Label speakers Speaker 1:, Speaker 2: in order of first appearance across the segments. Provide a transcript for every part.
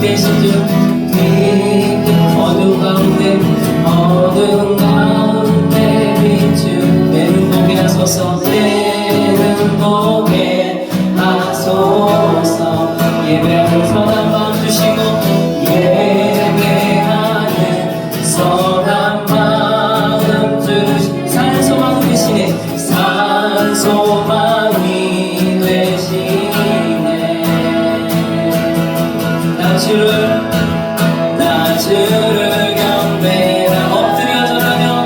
Speaker 1: 계신 주 어두운 가운데 비추 내 눈보게 하소서 내 눈보게 하소서 예배하는 선한 마음 주시고 예배하는 선한 마음 주시고 산소망 되시네 산소망이 되시네 낮주를 경배하라 엎드려 절하며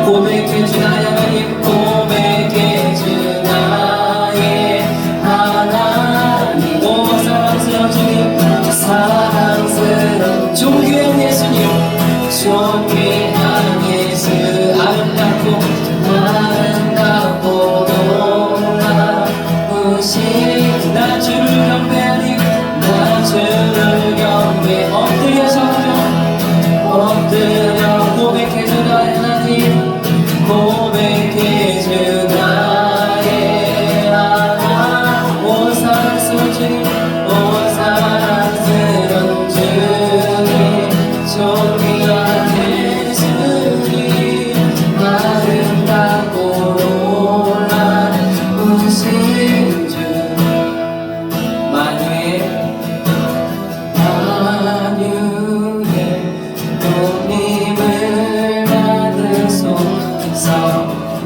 Speaker 1: 고백해 주 나의 하나님 고백해 주 나의 하나님 오 사랑스러운 주님 사랑스러운 존귀한 예수님 존귀한 예수 아름답고 놀라우신 낮주를 경배하니 낮주를 경배 엎드려 고백해 주 나의 하나님 고백해 주 나의 하나님 오 사랑스러운 주님 오 사랑스러운 주님 존귀한 예수님 아름답고 놀라우신 주 만유의 도님을 받으소서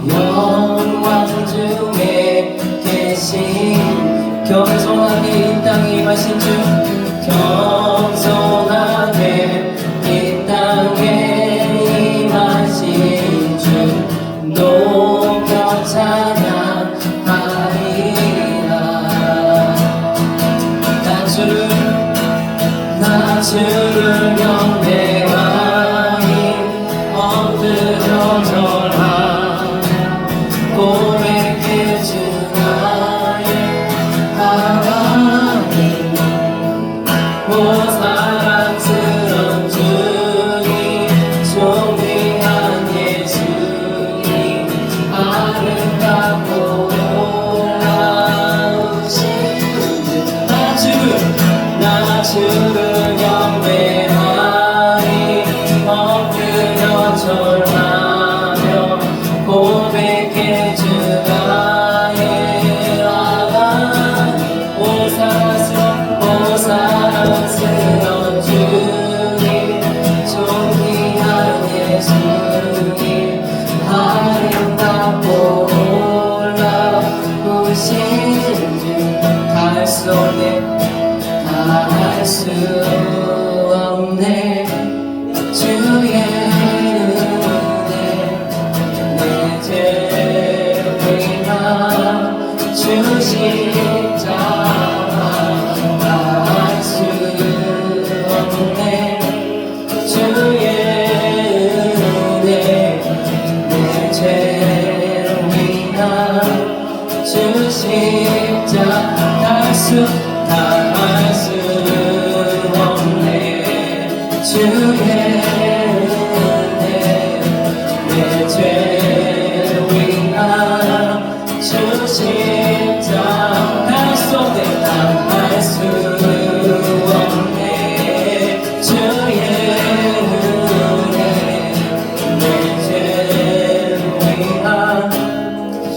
Speaker 1: 영광 중에 계신 겸손하게 이 땅에 임하신 주 겸손하게 이 땅에 임하신 주 높여 찬양하리라 낮주를 경배하니 엎드려 절하며 고백해 주 나의 하나님 오 사랑스러운 주님 존귀한 예수님 아름답고 놀라우신 주 낮주를 경배하니 엎드려 절하며 고백해 주 나의 하나님 오 사랑스러운 주님 존귀한 예수님 아름답고 놀라우신 주 닿을 수 없네 주의 은혜 내 죄를 위한 주 십자가 닿을 수 없네 주의 은혜 내 죄를 위한 주 십자가 닿을 수 없네 주의 은혜 내 죄를 위한 주 십자가 닿을 수 없네 주의 은혜 내 죄를 위한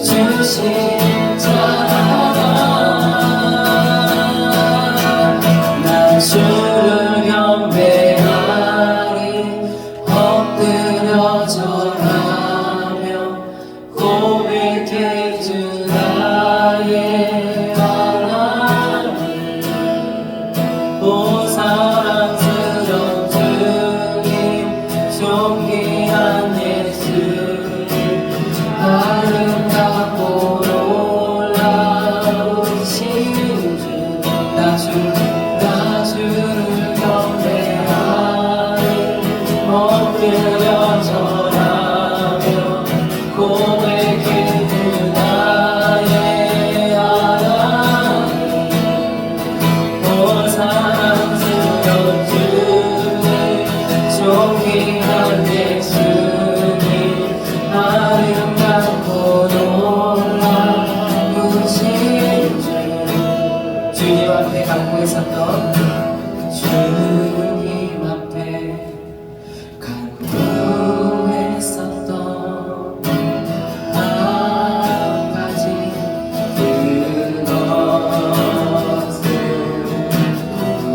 Speaker 1: 주 십자가 주를 경배하니 엎드려 절하며 고백해 주 나의 하나님 갖고 있었던 주님 앞에 간구했었던 한 가지 그것은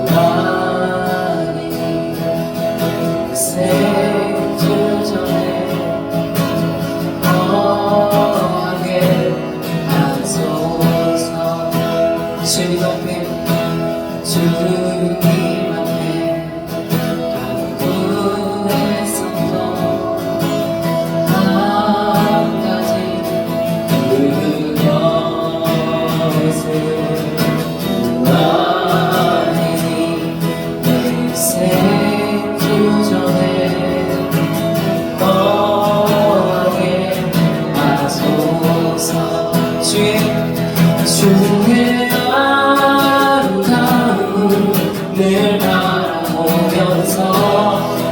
Speaker 1: 하나님 생주 전에 허하게 하소서. 주님 앞에 주님 앞에 간구했었던 한 가지 그것은 하나님이 내 생주 전에 허하게 하소서. 주의 아름다움을 바라보면서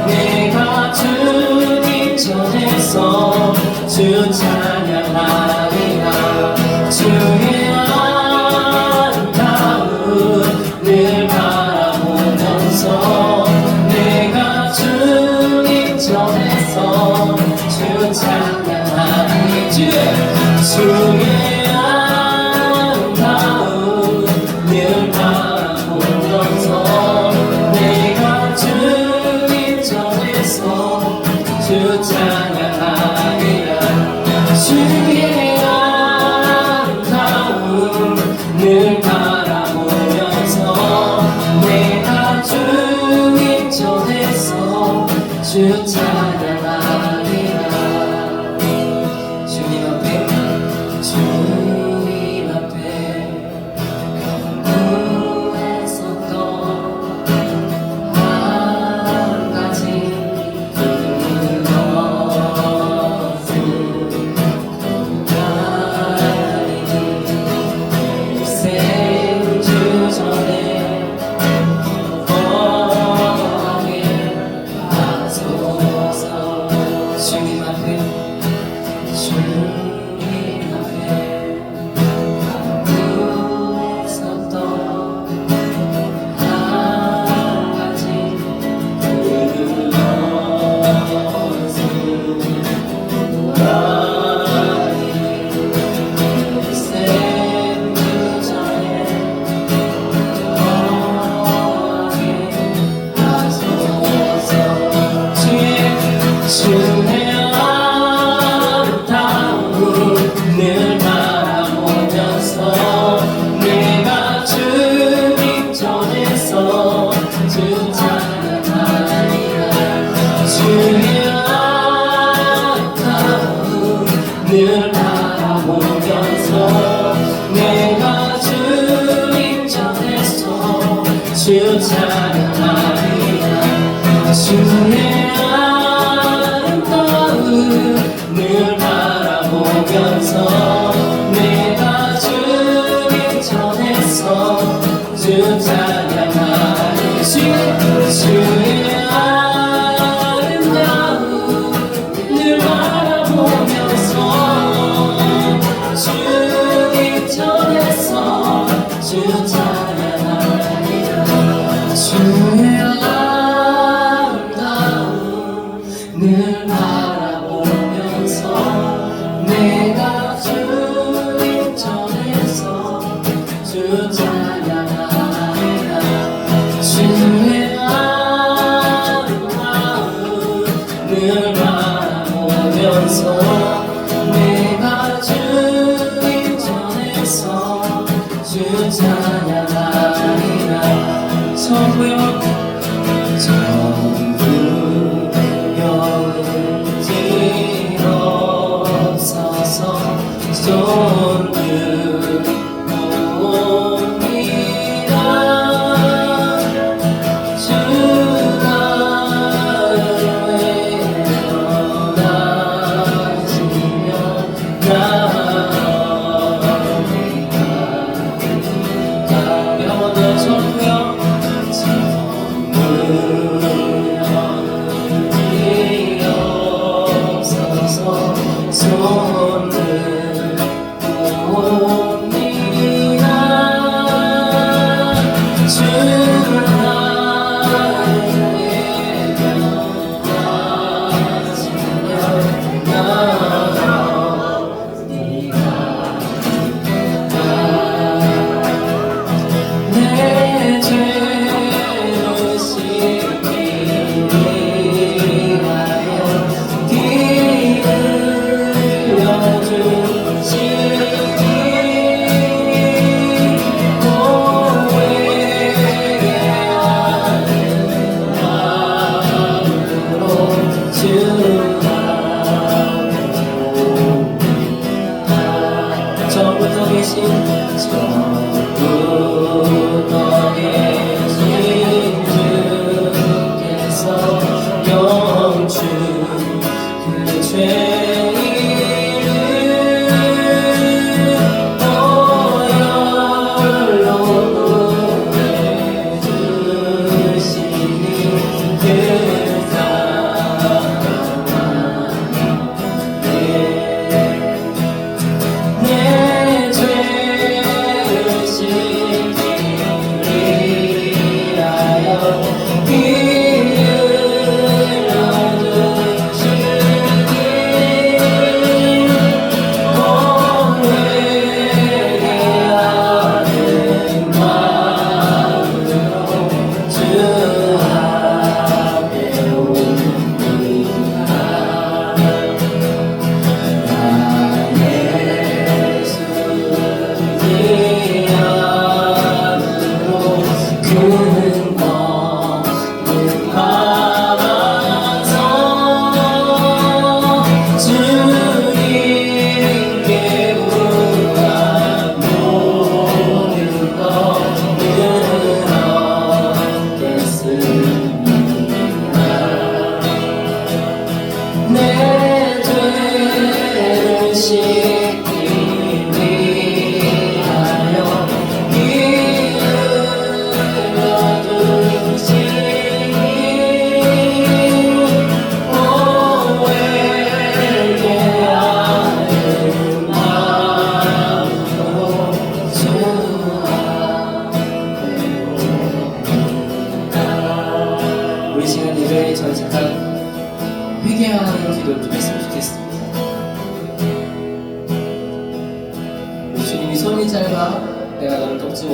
Speaker 1: 내가 주님 전에서 주 찬양하리라. 주의 아름다움을 바라보면서 내가 주님 전에서 주 찬양하리. 주의 아름다움을 바라보면서 내가 주님 전에서 주 찬양하리라. 주의 아름다움을 바라보면서 내가 주님 전에서 주 찬양하리라. 주님 앞에 간구했었던 한 가지 그것은 하나님이 생주 전에 허하게 하소서. 주님 앞에 간구했었던 한 가지 그것은 하나님이 생주 전에 허하게 하소서. 주의 아름다움을 바라보면서 내가 주님 전에서 주 찬양하리라. 주의 아름다움을 바라보면서 내가 주님 전에서 주 찬양하리라. 주의 아름다움을 바라보면서 내가 주님 전에서 주 찬양하리. 주의 아름다움을 바라보면서 주님 전에서 주 찬양하리라. 주의 아름다움을 바라보면서 내가 주님 전에서 주 찬양하리라. 주의 아름다움을 바라보면서 내가 주님 전에서 주 찬양하리라. 전부여 지옵소서. 손들옵니다. 주가 외면하시며 나옵니다. 가벼워 전부여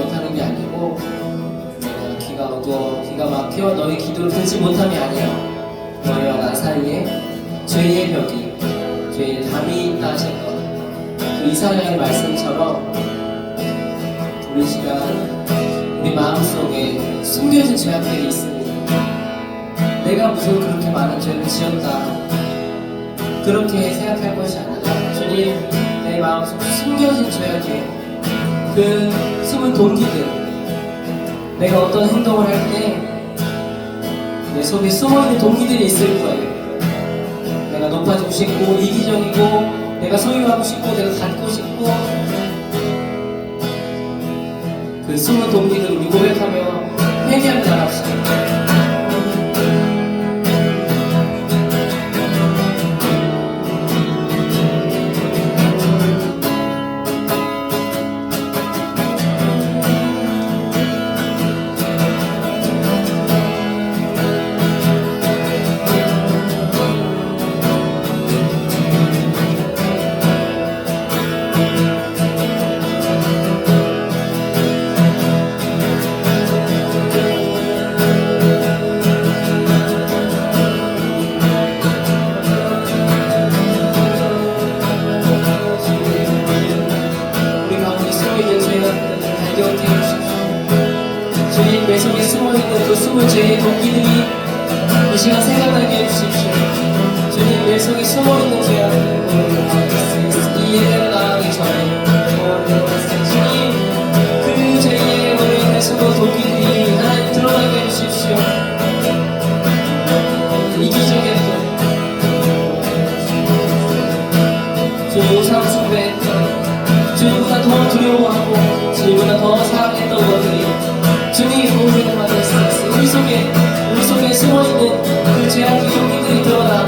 Speaker 1: 못하는 게 아니고 내가 귀가 어두워 귀가 막혀 너의 기도를 듣지 못함이 아니라 너희와 나 사이에 죄의 벽이 죄의 담이 있다 하신 것, 그 이사야의 말씀처럼 우리 시간 우리 마음속에 숨겨진 죄악들이 있으니 내가 무슨 그렇게 많은 죄를 지었다 그렇게 생각할 것이 아니라 주님 내 마음속 숨겨진 죄악에 그 숨은 동기들, 내가 어떤 행동을 할 때 내 속에 숨어있는 동기들이 있을 거예요. 내가 높아지고 싶고 이기적이고 내가 소유하고 싶고 내가 갖고 싶고 그 숨은 동기들을 우리 고백하며 회개하며 나갑시다. 주님 내 속에 숨어있는 그 숨은 죄의 동기들이 이 시간 생각나게 해주십시오. 주님 내 속에 숨어있는 죄악들 이해를 나가기 전에 주님 그 죄의 원인의 숨은 동기들이 하나님 드러나게 해주십시오. 이기적이었던 주 우상 숭배했던 주님보다 더 두려워하고 주님보다 더 사랑했던 것들이 주님이 보호를 받을 수 있어요. 우리 속에 숨어있는 그 죄악의 동기들이 드러나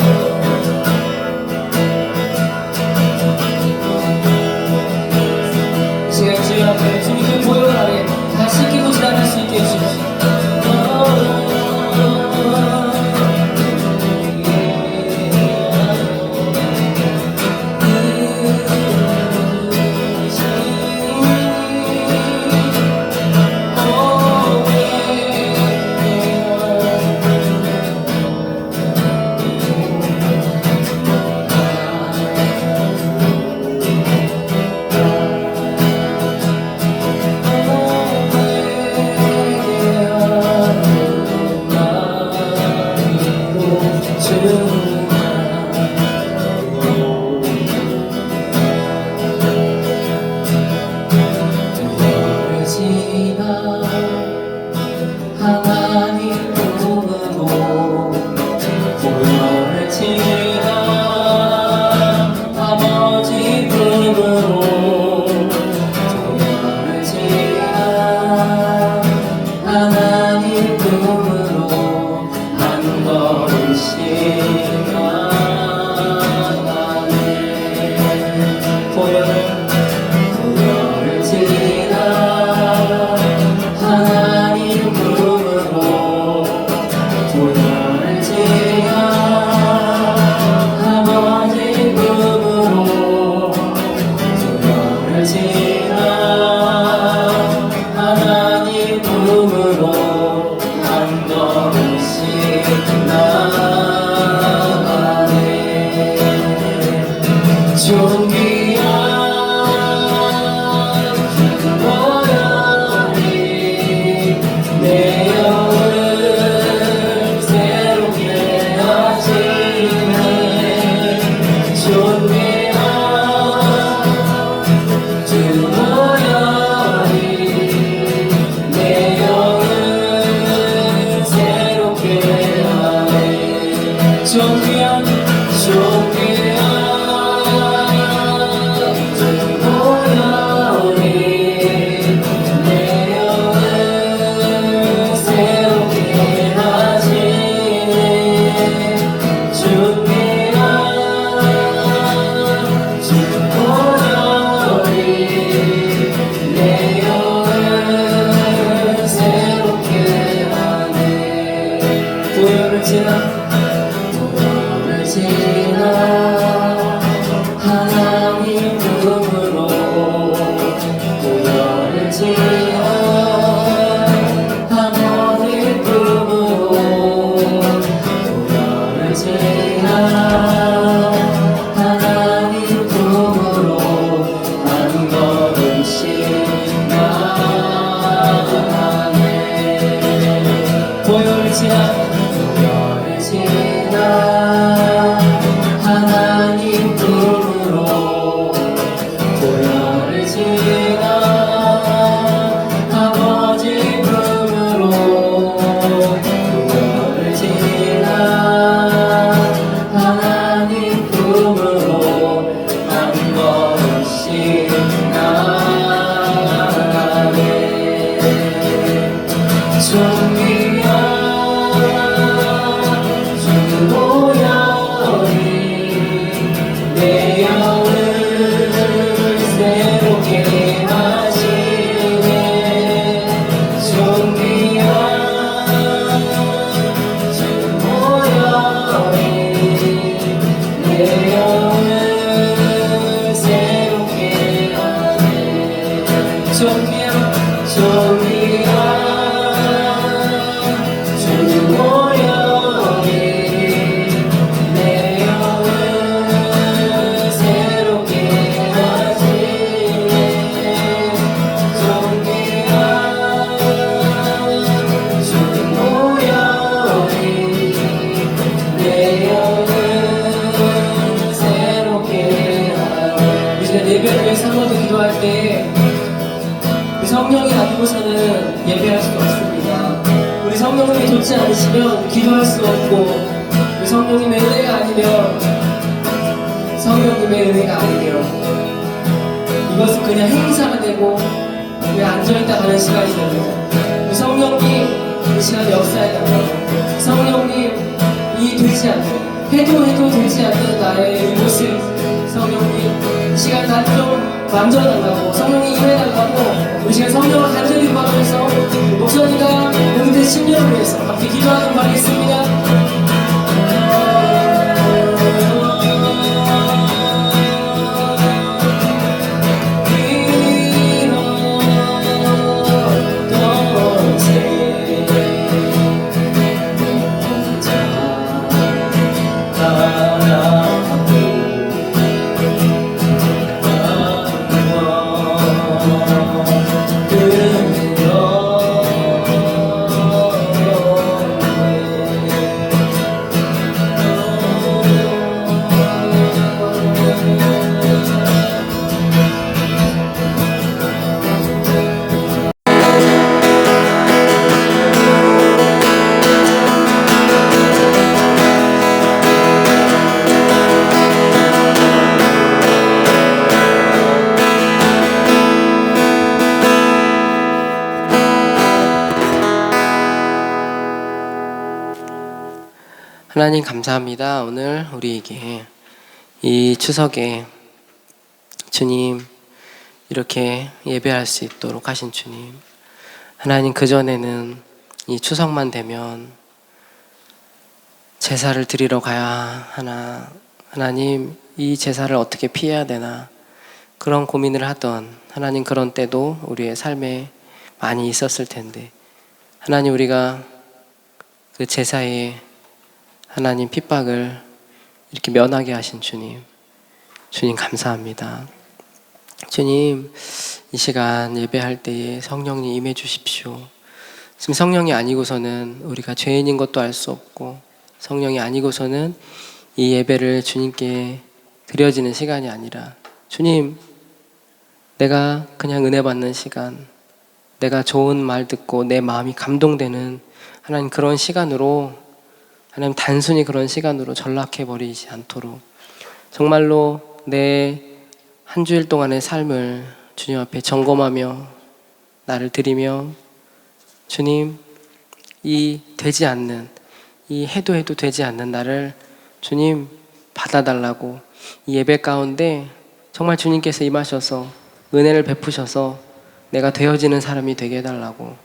Speaker 1: 이 시간 주님 앞에 주님 그 보혈 아래 다 씻기고 지나갈 수 있게 해주십시오. 하나님 품으로 보혈을 지나 아버지 품으로 보혈을 지나 하나님 품으로 한 걸음씩 나가네. 보혈을 지나 도열을 지나 하나님 품으로 도열을 지나 아버지 품으로 도열을 지나 하나님 품으로 한 걸음씩 나아가네. 종이야 주 보혈이 내 영을 새롭게 하시네. 종이야 주 보혈이 내 영을 새롭게 하네. 종이야 종이야 예배를 위해서 한 번 더 기도할 때 성령이 아니고서는 예배할 수가 없습니다. 우리 성령님이 좋지 않으시면 기도할 수가 없고, 우리 성령님의 은혜가 아니면 성령님의 은혜가 아니면 이것은 그냥 행사가 되고 그냥 앉아있다 가는 시간이 되는, 우리 성령님 이 시간에 역사해달라고. 성령님 이 되지 않는, 해도 되지 않는 나의 이 모습, 성령님 이 시간 다 좀 만져달라고, 성령이 임해달라고 우리 시간 성령을 간절히 구하면서 목사님과 우리들 신령을 위해서 함께 기도하는 바라겠습니다. 하나님 감사합니다. 오늘 우리에게 이 추석에 주님 이렇게 예배할 수 있도록 하신 주님, 하나님 그전에는 이 추석만 되면 제사를 드리러 가야 하나, 하나님 이 제사를 어떻게 피해야 되나 그런 고민을 하던 하나님, 그런 때도 우리의 삶에 많이 있었을 텐데 하나님 우리가 그 제사에 하나님 핍박을 이렇게 면하게 하신 주님, 주님 감사합니다. 주님 이 시간 예배할 때에 성령님 임해 주십시오. 지금 성령이 아니고서는 우리가 죄인인 것도 알 수 없고, 성령이 아니고서는 이 예배를 주님께 드려지는 시간이 아니라, 주님 내가 그냥 은혜 받는 시간, 내가 좋은 말 듣고 내 마음이 감동되는 하나님 그런 시간으로, 하나님 단순히 그런 시간으로 전락해버리지 않도록 정말로 내 한 주일 동안의 삶을 주님 앞에 점검하며 나를 드리며, 주님 이 되지 않는, 이 해도 되지 않는 나를 주님 받아달라고, 이 예배 가운데 정말 주님께서 임하셔서 은혜를 베푸셔서 내가 되어지는 사람이 되게 해달라고,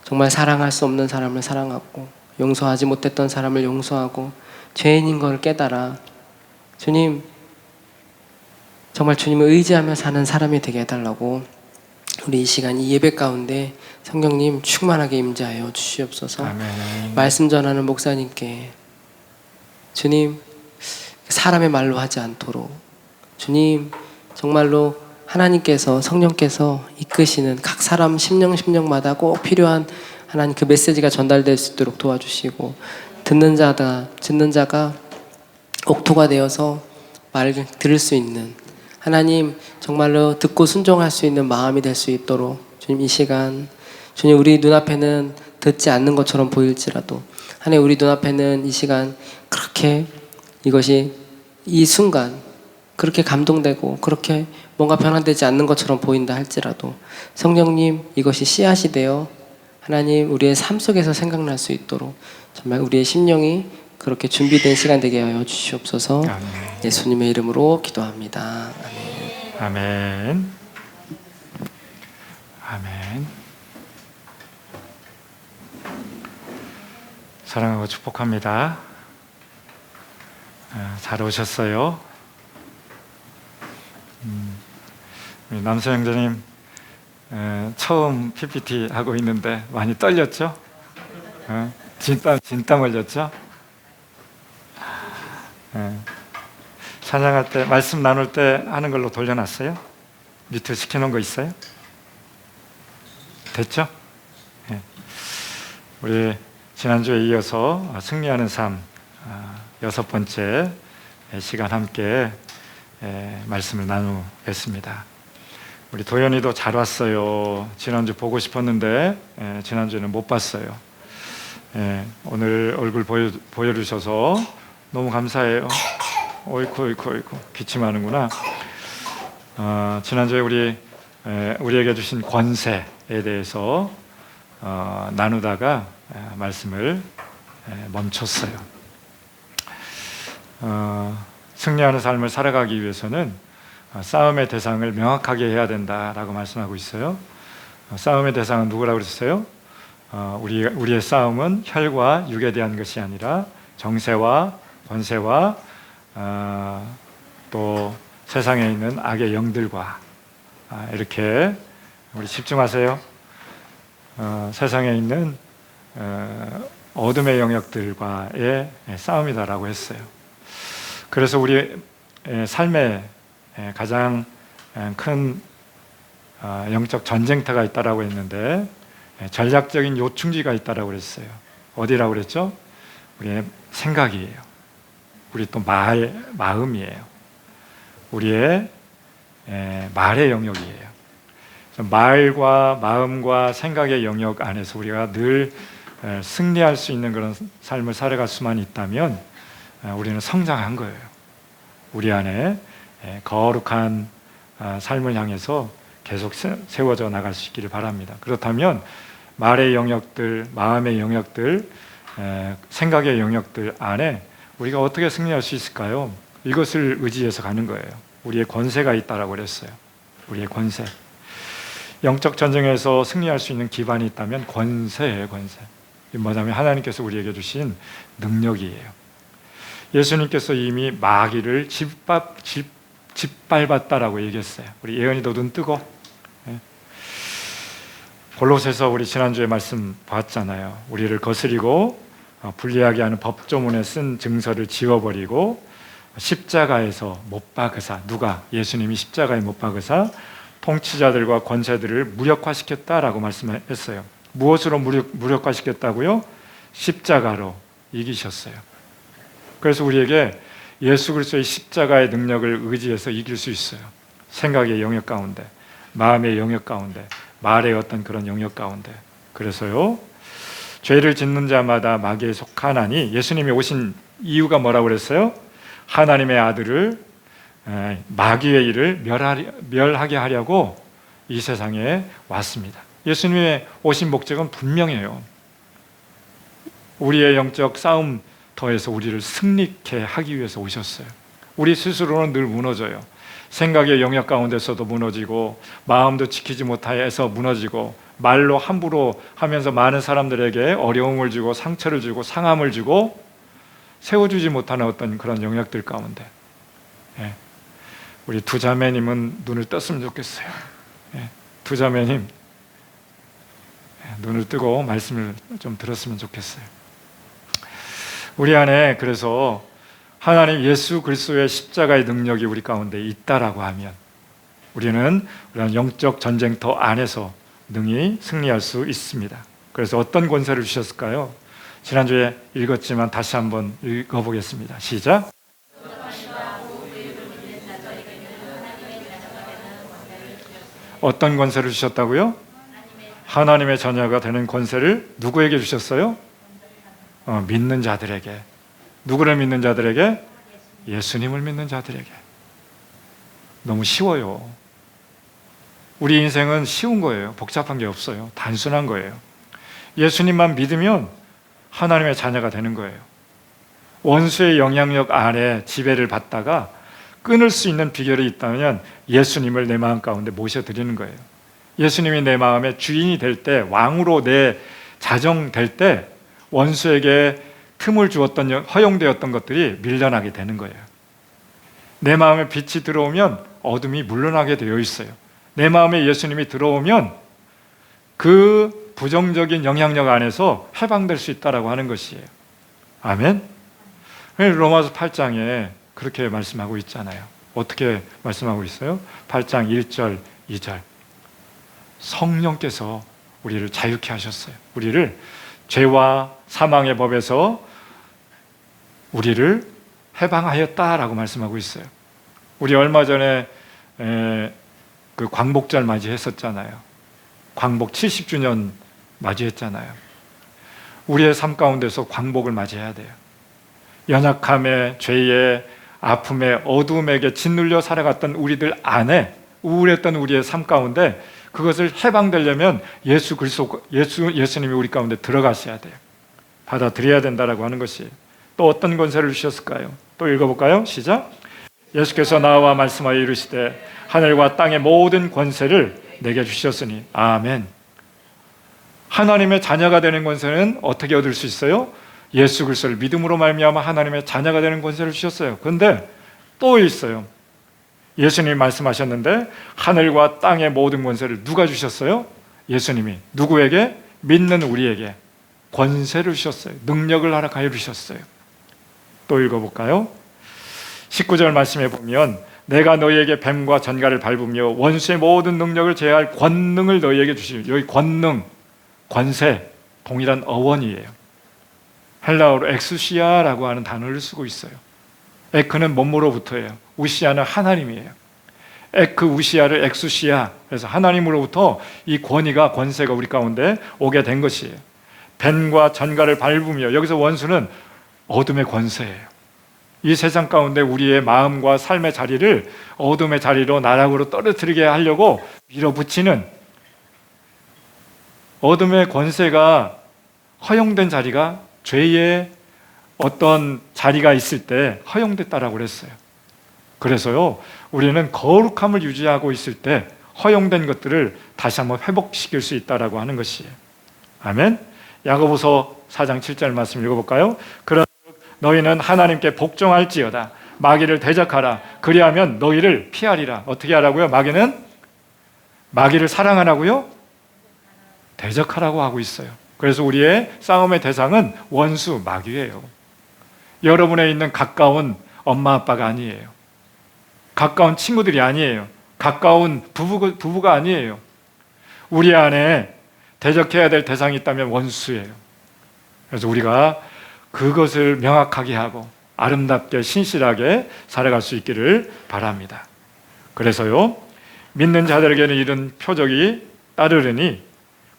Speaker 1: 정말 사랑할 수 없는 사람을 사랑하고 용서하지 못했던 사람을 용서하고 죄인인 걸 깨달아 주님 정말 주님을 의지하며 사는 사람이 되게 해달라고, 우리 이 시간 이 예배 가운데 성령님 충만하게 임재하여 주시옵소서. 아멘. 말씀 전하는 목사님께 주님 사람의 말로 하지 않도록, 주님 정말로 하나님께서 성령께서 이끄시는 각 사람 심령마다 꼭 필요한 하나님 그 메시지가 전달될 수 있도록 도와주시고 듣는 자가 옥토가 되어서 말을 들을 수 있는 하나님 정말로 듣고 순종할 수 있는 마음이 될 수 있도록 주님 이 시간 주님 우리 눈앞에는 듣지 않는 것처럼 보일지라도 하나님 우리 눈앞에는 이 시간 그렇게 이것이 이 순간 그렇게 감동되고 그렇게 뭔가 변화되지 않는 것처럼 보인다 할지라도 성령님 이것이 씨앗이 되어 하나님 우리의 삶 속에서 생각날 수 있도록 정말 우리의 심령이 그렇게 준비된 시간 되게 하여 주시옵소서.
Speaker 2: 아멘.
Speaker 1: 예수님의 이름으로 기도합니다. 아멘.
Speaker 2: 아멘. 아멘. 사랑하고 축복합니다. 잘 오셨어요. 우리 남수 형제님 처음 PPT 하고 있는데 많이 떨렸죠? 진땀 흘렸죠? 찬양할 때 말씀 나눌 때 하는 걸로 돌려놨어요? 뮤트 시켜놓은 거 있어요? 됐죠? 우리 지난주에 이어서 승리하는 삶 6번째 시간 함께 말씀을 나누겠습니다. 우리 도연이도 잘 왔어요. 지난주 보고 싶었는데 지난주에는 못 봤어요. 오늘 얼굴 보여주셔서 너무 감사해요. 어이쿠 기침하는구나. 지난주에 우리에게 주신 권세에 대해서 나누다가 말씀을 멈췄어요. 승리하는 삶을 살아가기 위해서는 싸움의 대상을 명확하게 해야 된다라고 말씀하고 있어요. 싸움의 대상은 누구라고 그랬어요? 우리의 싸움은 혈과 육에 대한 것이 아니라 정세와 권세와 또 세상에 있는 악의 영들과 이렇게 우리 집중하세요. 세상에 있는 어둠의 영역들과의 싸움이다라고 했어요. 그래서 우리 삶에 가장 큰 영적 전쟁터가 있다라고 했는데 전략적인 요충지가 있다라고 그랬어요. 어디라고 그랬죠? 우리의 생각이에요. 우리 또 마음이에요. 우리의 말의 영역이에요. 말과 마음과 생각의 영역 안에서 우리가 늘 승리할 수 있는 그런 삶을 살아갈 수만 있다면 우리는 성장한 거예요. 우리 안에 거룩한 삶을 향해서 계속 세워져 나갈 수 있기를 바랍니다. 그렇다면 말의 영역들, 마음의 영역들, 생각의 영역들 안에 우리가 어떻게 승리할 수 있을까요? 이것을 의지해서 가는 거예요. 우리의 권세가 있다라고 그랬어요. 우리의 권세. 영적 전쟁에서 승리할 수 있는 기반이 있다면 권세예요, 권세. 뭐냐면 하나님께서 우리에게 주신 능력이에요. 예수님께서 이미 마귀를 짓밟았다라고 얘기했어요. 우리 예언이도 눈 뜨고 골로새서 우리 지난주에 말씀 봤잖아요. 우리를 거스리고 불리하게 하는 법조문에 쓴 증서를 지워버리고 십자가에서 못 박으사, 누가? 예수님이 십자가에 못 박으사 통치자들과 권세들을 무력화시켰다라고 말씀했어요. 무엇으로 무력화시켰다고요? 십자가로 이기셨어요. 그래서 우리에게 예수 그리스도의 십자가의 능력을 의지해서 이길 수 있어요. 생각의 영역 가운데, 마음의 영역 가운데, 말의 어떤 그런 영역 가운데. 그래서요, 죄를 짓는 자마다 마귀에 속하나니, 예수님이 오신 이유가 뭐라고 그랬어요? 하나님의 아들을, 마귀의 일을 멸하게 하려고 이 세상에 왔습니다. 예수님의 오신 목적은 분명해요. 우리의 영적 싸움터에서 우리를 승리케 하기 위해서 오셨어요. 우리 스스로는 늘 무너져요. 생각의 영역 가운데서도 무너지고, 마음도 지키지 못해서 무너지고, 말로 함부로 하면서 많은 사람들에게 어려움을 주고 상처를 주고 상함을 주고 세워주지 못하는 어떤 그런 영역들 가운데, 우리 두 자매님은 눈을 떴으면 좋겠어요. 두 자매님 눈을 뜨고 말씀을 좀 들었으면 좋겠어요. 우리 안에 그래서 하나님 예수 그리스도의 십자가의 능력이 우리 가운데 있다라고 하면 우리는 영적 전쟁터 안에서 능히 승리할 수 있습니다. 그래서 어떤 권세를 주셨을까요? 지난주에 읽었지만 다시 한번 읽어보겠습니다. 시작. 어떤 권세를 주셨다고요? 하나님의 자녀가 되는 권세를 누구에게 주셨어요? 믿는 자들에게. 누구를 믿는 자들에게? 예수님을 믿는 자들에게. 너무 쉬워요. 우리 인생은 쉬운 거예요. 복잡한 게 없어요. 단순한 거예요. 예수님만 믿으면 하나님의 자녀가 되는 거예요. 원수의 영향력 아래 지배를 받다가 끊을 수 있는 비결이 있다면 예수님을 내 마음 가운데 모셔드리는 거예요. 예수님이 내 마음의 주인이 될 때, 왕으로 내 자정 될 때 원수에게 틈을 주었던, 허용되었던 것들이 밀려나게 되는 거예요. 내 마음에 빛이 들어오면 어둠이 물러나게 되어 있어요. 내 마음에 예수님이 들어오면 그 부정적인 영향력 안에서 해방될 수 있다라고 하는 것이에요. 아멘. 로마서 8장에 그렇게 말씀하고 있잖아요. 어떻게 말씀하고 있어요? 8장 1절, 2절. 성령께서 우리를 자유케 하셨어요. 우리를 죄와 사망의 법에서 우리를 해방하였다라고 말씀하고 있어요. 우리 얼마 전에 그 광복절 맞이했었잖아요. 광복 70주년 맞이했잖아요. 우리의 삶 가운데서 광복을 맞이해야 돼요. 연약함에, 죄에, 아픔에, 어둠에게 짓눌려 살아갔던 우리들 안에, 우울했던 우리의 삶 가운데 그것을 해방되려면 예수님이 우리 가운데 들어가셔야 돼요. 받아들여야 된다라고 하는 것이. 또 어떤 권세를 주셨을까요? 또 읽어볼까요? 시작. 예수께서 나와 말씀하여 이르시되 하늘과 땅의 모든 권세를 내게 주셨으니. 아멘. 하나님의 자녀가 되는 권세는 어떻게 얻을 수 있어요? 예수 그리스도를 믿음으로 말미암아 하나님의 자녀가 되는 권세를 주셨어요. 그런데 또 있어요. 예수님이 말씀하셨는데 하늘과 땅의 모든 권세를 누가 주셨어요? 예수님이. 누구에게? 믿는 우리에게 권세를 주셨어요. 능력을 허락하여 주셨어요. 또 읽어볼까요? 19절 말씀에 보면 내가 너희에게 뱀과 전갈을 밟으며 원수의 모든 능력을 제할 권능을 너희에게 주시니. 여기 권능, 권세 동일한 어원이에요. 헬라어로 엑수시아라고 하는 단어를 쓰고 있어요. 에크는 몸으로부터예요. 우시아는 하나님이에요. 에크 우시아를 엑수시아, 그래서 하나님으로부터 이 권위가, 권세가 우리 가운데 오게 된 것이에요. 뱀과 전갈을 밟으며, 여기서 원수는 어둠의 권세예요. 이 세상 가운데 우리의 마음과 삶의 자리를 어둠의 자리로, 나락으로 떨어뜨리게 하려고 밀어붙이는 어둠의 권세가 허용된 자리가 죄의 어떤 자리가 있을 때 허용됐다라고 그랬어요. 그래서요, 우리는 거룩함을 유지하고 있을 때 허용된 것들을 다시 한번 회복시킬 수 있다라고 하는 것이에요. 아멘. 야고보서 4장 7절 말씀 읽어볼까요? 그러나 너희는 하나님께 복종할지어다. 마귀를 대적하라. 그리하면 너희를 피하리라. 어떻게 하라고요? 마귀를 사랑하라고요? 대적하라고 하고 있어요. 그래서 우리의 싸움의 대상은 원수, 마귀예요. 여러분에 있는 가까운 엄마, 아빠가 아니에요. 가까운 친구들이 아니에요. 가까운 부부가 아니에요. 우리 안에 대적해야 될 대상이 있다면 원수예요. 그래서 우리가 그것을 명확하게 하고 아름답게 신실하게 살아갈 수 있기를 바랍니다. 그래서요, 믿는 자들에게는 이런 표적이 따르르니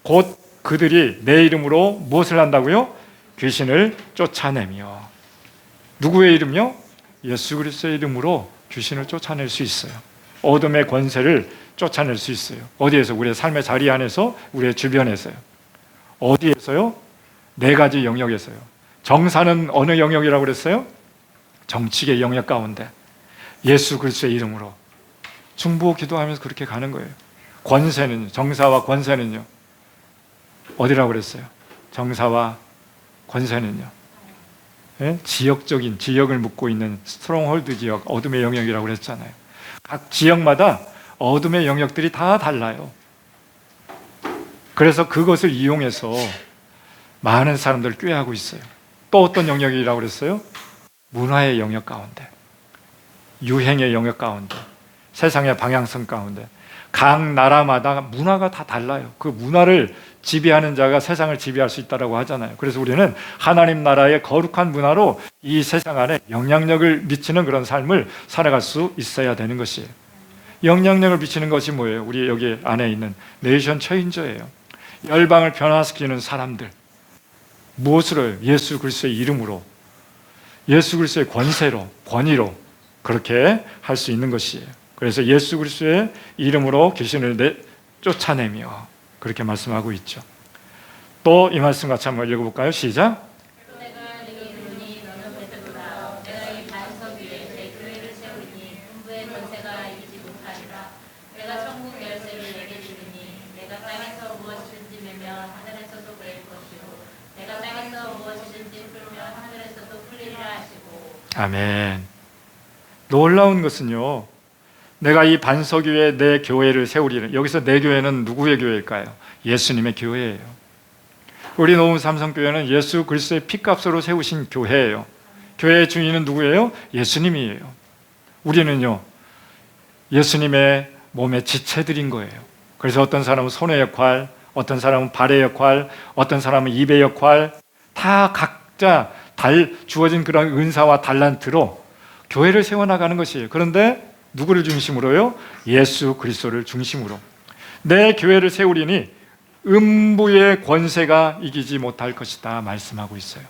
Speaker 2: 곧 그들이 내 이름으로 무엇을 한다고요? 귀신을 쫓아내며. 누구의 이름요? 예수 그리스도의 이름으로 귀신을 쫓아낼 수 있어요. 어둠의 권세를 쫓아낼 수 있어요. 어디에서? 우리의 삶의 자리 안에서, 우리의 주변에서요. 어디에서요? 4가지 영역에서요. 정사는 어느 영역이라고 그랬어요? 정치계 영역 가운데 예수 그리스도의 이름으로 중보 기도하면서 그렇게 가는 거예요. 권세는, 정사와 권세는요, 어디라고 그랬어요? 정사와 권세는요, 예? 지역적인, 지역을 묶고 있는 스트롱홀드 지역, 어둠의 영역이라고 그랬잖아요. 각 지역마다 어둠의 영역들이 다 달라요. 그래서 그것을 이용해서 많은 사람들을 꾀하고 있어요. 또 어떤 영역이라고 그랬어요? 문화의 영역 가운데, 유행의 영역 가운데, 세상의 방향성 가운데, 각 나라마다 문화가 다 달라요. 그 문화를 지배하는 자가 세상을 지배할 수 있다고 하잖아요. 그래서 우리는 하나님 나라의 거룩한 문화로 이 세상 안에 영향력을 미치는 그런 삶을 살아갈 수 있어야 되는 것이에요. 영향력을 미치는 것이 뭐예요? 우리 여기 안에 있는 네이션 체인저예요. 열방을 변화시키는 사람들. 무엇으로요? 예수 그리스도의 이름으로, 예수 그리스도의 권세로, 권위로 그렇게 할 수 있는 것이에요. 그래서 예수 그리스도의 이름으로 귀신을 쫓아내며 그렇게 말씀하고 있죠. 또 이 말씀 같이 한번 읽어볼까요? 시작.
Speaker 3: 내가 네게 이르노니 너는 베드로라. 내가 이 반석 위에 내 교회를 세우리니 음부의 권세가 이기지 못하리라. 내가 천국 열쇠를 내게 주리니 내가 땅에서 무엇이든지 매면 하늘에서도 매일 것이요 내가 땅에서 무엇이든지 풀면 하늘에서도 풀리리라 하시고.
Speaker 2: 아멘. 놀라운 것은요, 내가 이 반석 위에 내 교회를 세우리는, 여기서 내 교회는 누구의 교회일까요? 예수님의 교회예요. 우리 노은 삼성교회는 예수 그리스도의 피값으로 세우신 교회예요. 교회의 주인은 누구예요? 예수님이에요. 우리는요, 예수님의 몸의 지체들인 거예요. 그래서 어떤 사람은 손의 역할, 어떤 사람은 발의 역할, 어떤 사람은 입의 역할, 다 각자 주어진 그런 은사와 달란트로 교회를 세워나가는 것이에요. 그런데 누구를 중심으로요? 예수 그리스도를 중심으로. 내 교회를 세우리니 음부의 권세가 이기지 못할 것이다 말씀하고 있어요.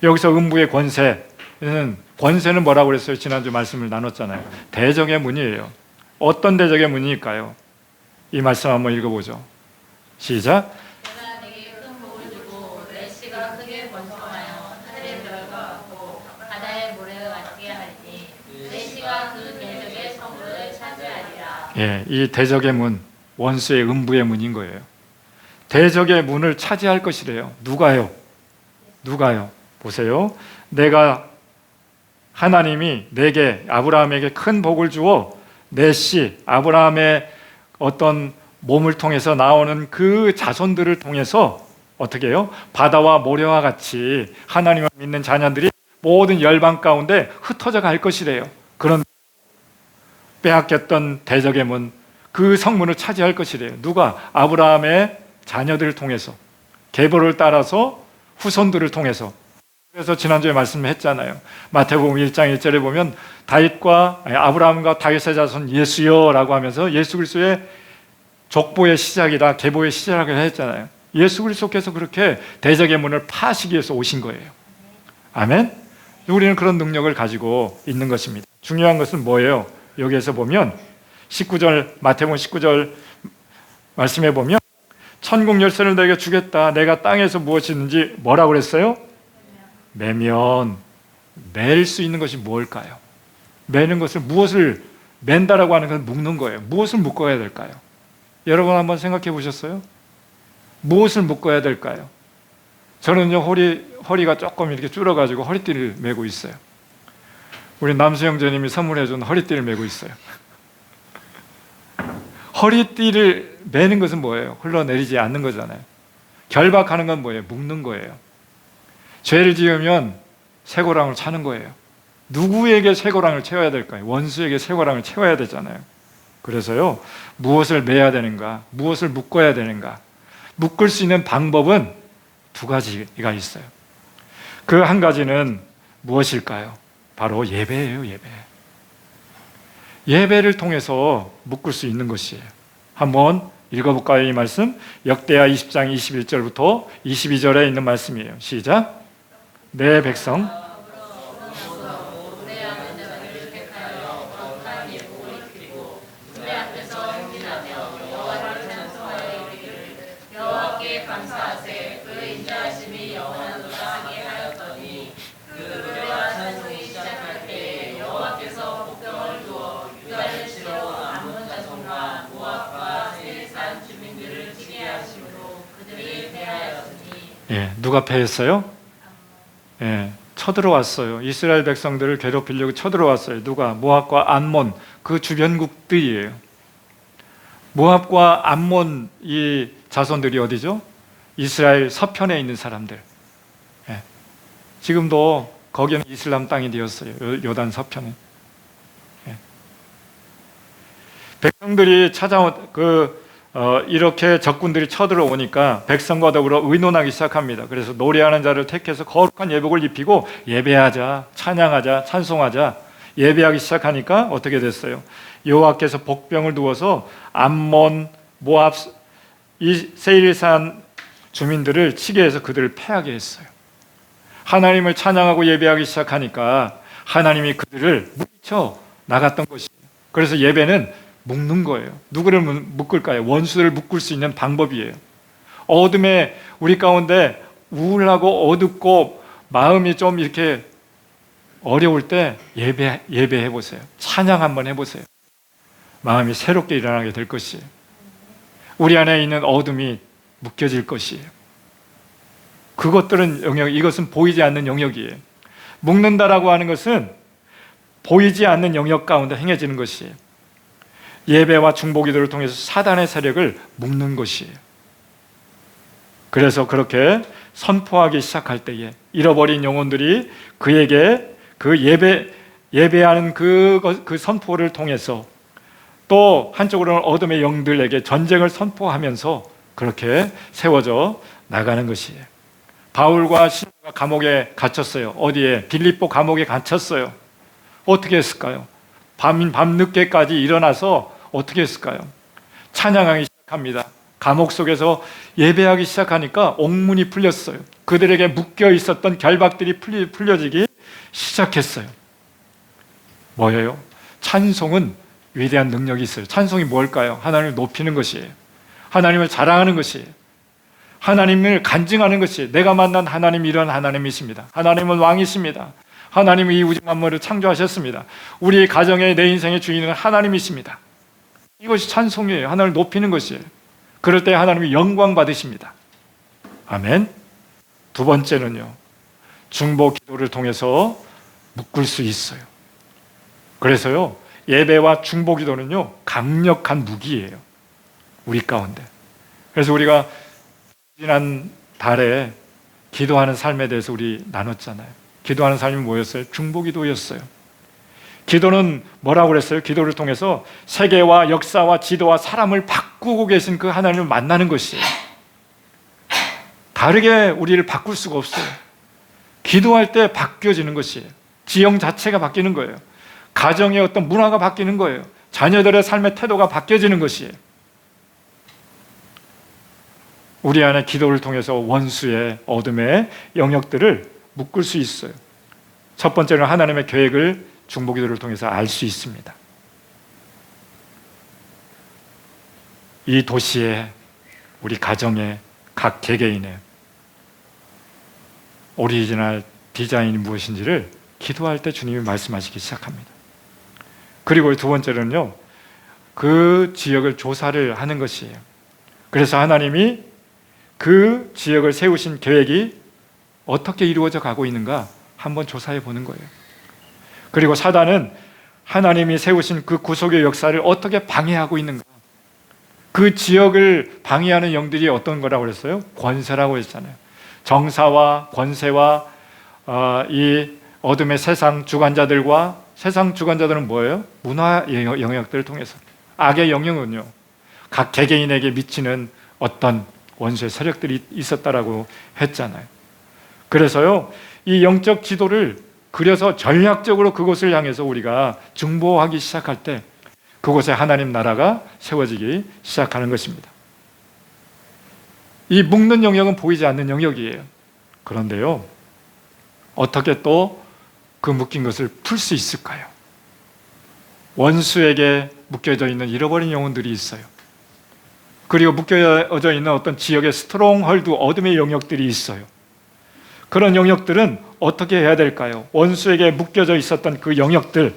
Speaker 2: 여기서 음부의 권세는 뭐라고 그랬어요? 지난주 말씀을 나눴잖아요. 대적의 문이에요. 어떤 대적의 문일까요? 이 말씀 한번 읽어보죠. 시작.
Speaker 3: 내가 네게 큰 복을 주고 내 씨가 크게 번성하여 하늘의 별과 같고 바다의 모래와 같게 하리니 내 씨가 그 대적의 성을 차지하리라.
Speaker 2: 예, 이 대적의 문, 원수의 음부의 문인 거예요. 대적의 문을 차지할 것이래요. 누가요? 보세요. 하나님이 내게, 아브라함에게 큰 복을 주어 내 씨, 아브라함의 어떤 몸을 통해서 나오는 그 자손들을 통해서 어떻게 해요? 바다와 모래와 같이 하나님을 믿는 자녀들이 모든 열방 가운데 흩어져 갈 것이래요. 그런 빼앗겼던 대적의 문, 그 성문을 차지할 것이래요. 누가? 아브라함의 자녀들을 통해서, 계보를 따라서 후손들을 통해서. 그래서 지난주에 말씀했잖아요. 마태복음 1장 1절에 보면 아브라함과 다윗의 자손 예수여라고 하면서 예수 그리스도의 족보의 시작이다, 계보의 시작을 했잖아요. 예수 그리스도께서 그렇게 대적의 문을 파시기 위해서 오신 거예요. 아멘? 우리는 그런 능력을 가지고 있는 것입니다. 중요한 것은 뭐예요? 여기에서 보면 19절, 마태복음 19절 말씀해 보면 천국 열쇠를 내게 주겠다. 내가 땅에서 무엇이든지 뭐라고 그랬어요? 매면. 맬 수 있는 것이 뭘까요? 매는 것을, 무엇을 맨다라고 하는 건 묶는 거예요. 무엇을 묶어야 될까요? 여러분 한번 생각해 보셨어요? 무엇을 묶어야 될까요? 저는요, 허리가 조금 이렇게 줄어가지고 허리띠를 메고 있어요. 우리 남수 형제님이 선물해 준 허리띠를 메고 있어요. 허리띠를 매는 것은 뭐예요? 흘러내리지 않는 거잖아요. 결박하는 건 뭐예요? 묶는 거예요. 죄를 지으면 쇠고랑을 차는 거예요. 누구에게 쇠고랑을 채워야 될까요? 원수에게 쇠고랑을 채워야 되잖아요. 그래서요, 무엇을 매야 되는가? 무엇을 묶어야 되는가? 묶을 수 있는 방법은 두 가지가 있어요. 그 한 가지는 무엇일까요? 바로 예배예요, 예배. 예배를 통해서 묶을 수 있는 것이에요. 한번 읽어볼까요? 이 말씀 역대하 20장 21절부터 22절에 있는 말씀이에요. 시작. 내 백성 누가 패했어요? 쳐들어왔어요. 이스라엘 백성들을 괴롭히려고 쳐들어왔어요. 누가? 모압과 암몬, 그 주변국들이에요. 모압과 암몬 이 자손들이 어디죠? 이스라엘 서편에 있는 사람들. 지금도 거기는 이슬람 땅이 되었어요. 요단 서편에. 백성들이 이렇게 적군들이 쳐들어오니까 백성과 더불어 의논하기 시작합니다. 그래서 노래하는 자를 택해서 거룩한 예복을 입히고 예배하자, 찬양하자, 찬송하자 예배하기 시작하니까 어떻게 됐어요? 여호와께서 복병을 두어서 암몬, 모압, 이 세일산 주민들을 치게 해서 그들을 패하게 했어요. 하나님을 찬양하고 예배하기 시작하니까 하나님이 그들을 물리쳐 나갔던 것이에요. 그래서 예배는 묶는 거예요. 누구를 묶을까요? 원수를 묶을 수 있는 방법이에요. 어둠에 우리 가운데 우울하고 어둡고 마음이 좀 이렇게 어려울 때 예배해 보세요. 찬양 한번 해보세요. 마음이 새롭게 일어나게 될 것이에요. 우리 안에 있는 어둠이 묶여질 것이에요. 그것들은 이것은 보이지 않는 영역이에요. 묶는다라고 하는 것은 보이지 않는 영역 가운데 행해지는 것이에요. 예배와 중보기도를 통해서 사단의 세력을 묶는 것이에요. 그래서 그렇게 선포하기 시작할 때에 잃어버린 영혼들이 그에게 그 예배하는 그 선포를 통해서 또 한쪽으로는 어둠의 영들에게 전쟁을 선포하면서 그렇게 세워져 나가는 것이에요. 바울과 시라가 감옥에 갇혔어요. 어디에? 빌립보 감옥에 갇혔어요. 어떻게 했을까요? 밤늦게까지 일어나서 어떻게 했을까요? 찬양하기 시작합니다. 감옥 속에서 예배하기 시작하니까 옥문이 풀렸어요. 그들에게 묶여 있었던 결박들이 풀려지기 시작했어요. 뭐예요? 찬송은 위대한 능력이 있어요. 찬송이 뭘까요? 하나님을 높이는 것이에요. 하나님을 자랑하는 것이에요. 하나님을 간증하는 것이에요. 내가 만난 하나님이 이런 하나님이십니다. 하나님은 왕이십니다. 하나님이 이 우주 만물을 창조하셨습니다. 우리 가정의 내 인생의 주인은 하나님이십니다. 이것이 찬송이에요. 하나님을 높이는 것이에요. 그럴 때 하나님이 영광 받으십니다. 아멘. 두 번째는요, 중보 기도를 통해서 묶을 수 있어요. 그래서요, 예배와 중보 기도는요, 강력한 무기예요. 우리 가운데. 그래서 우리가 지난 달에 기도하는 삶에 대해서 우리 나눴잖아요. 기도하는 삶이 뭐였어요? 중보 기도였어요. 기도는 뭐라고 그랬어요? 기도를 통해서 세계와 역사와 지도와 사람을 바꾸고 계신 그 하나님을 만나는 것이에요. 다르게 우리를 바꿀 수가 없어요. 기도할 때 바뀌어지는 것이에요. 지형 자체가 바뀌는 거예요. 가정의 어떤 문화가 바뀌는 거예요. 자녀들의 삶의 태도가 바뀌어지는 것이에요. 우리 안에 기도를 통해서 원수의 어둠의 영역들을 묶을 수 있어요. 첫 번째는 하나님의 계획을 중보기도를 통해서 알 수 있습니다. 이 도시에, 우리 가정에, 각 개개인의 오리지널 디자인이 무엇인지를 기도할 때 주님이 말씀하시기 시작합니다. 그리고 두 번째는요, 그 지역을 조사를 하는 것이에요. 그래서 하나님이 그 지역을 세우신 계획이 어떻게 이루어져 가고 있는가 한번 조사해 보는 거예요. 그리고 사단은 하나님이 세우신 그 구속의 역사를 어떻게 방해하고 있는가. 그 지역을 방해하는 영들이 어떤 거라고 그랬어요? 권세라고 했잖아요. 정사와 권세와 이 어둠의 세상 주관자들과, 세상 주관자들은 뭐예요? 문화 영역들을 통해서. 악의 영역은요, 각 개개인에게 미치는 어떤 원수의 세력들이 있었다라고 했잖아요. 그래서요, 이 영적 지도를 그려서 전략적으로 그곳을 향해서 우리가 중보하기 시작할 때 그곳에 하나님 나라가 세워지기 시작하는 것입니다. 이 묶는 영역은 보이지 않는 영역이에요. 그런데요, 어떻게 또 그 묶인 것을 풀 수 있을까요? 원수에게 묶여져 있는 잃어버린 영혼들이 있어요. 그리고 묶여져 있는 어떤 지역의 스트롱홀드, 어둠의 영역들이 있어요. 그런 영역들은 어떻게 해야 될까요? 원수에게 묶여져 있었던 그 영역들,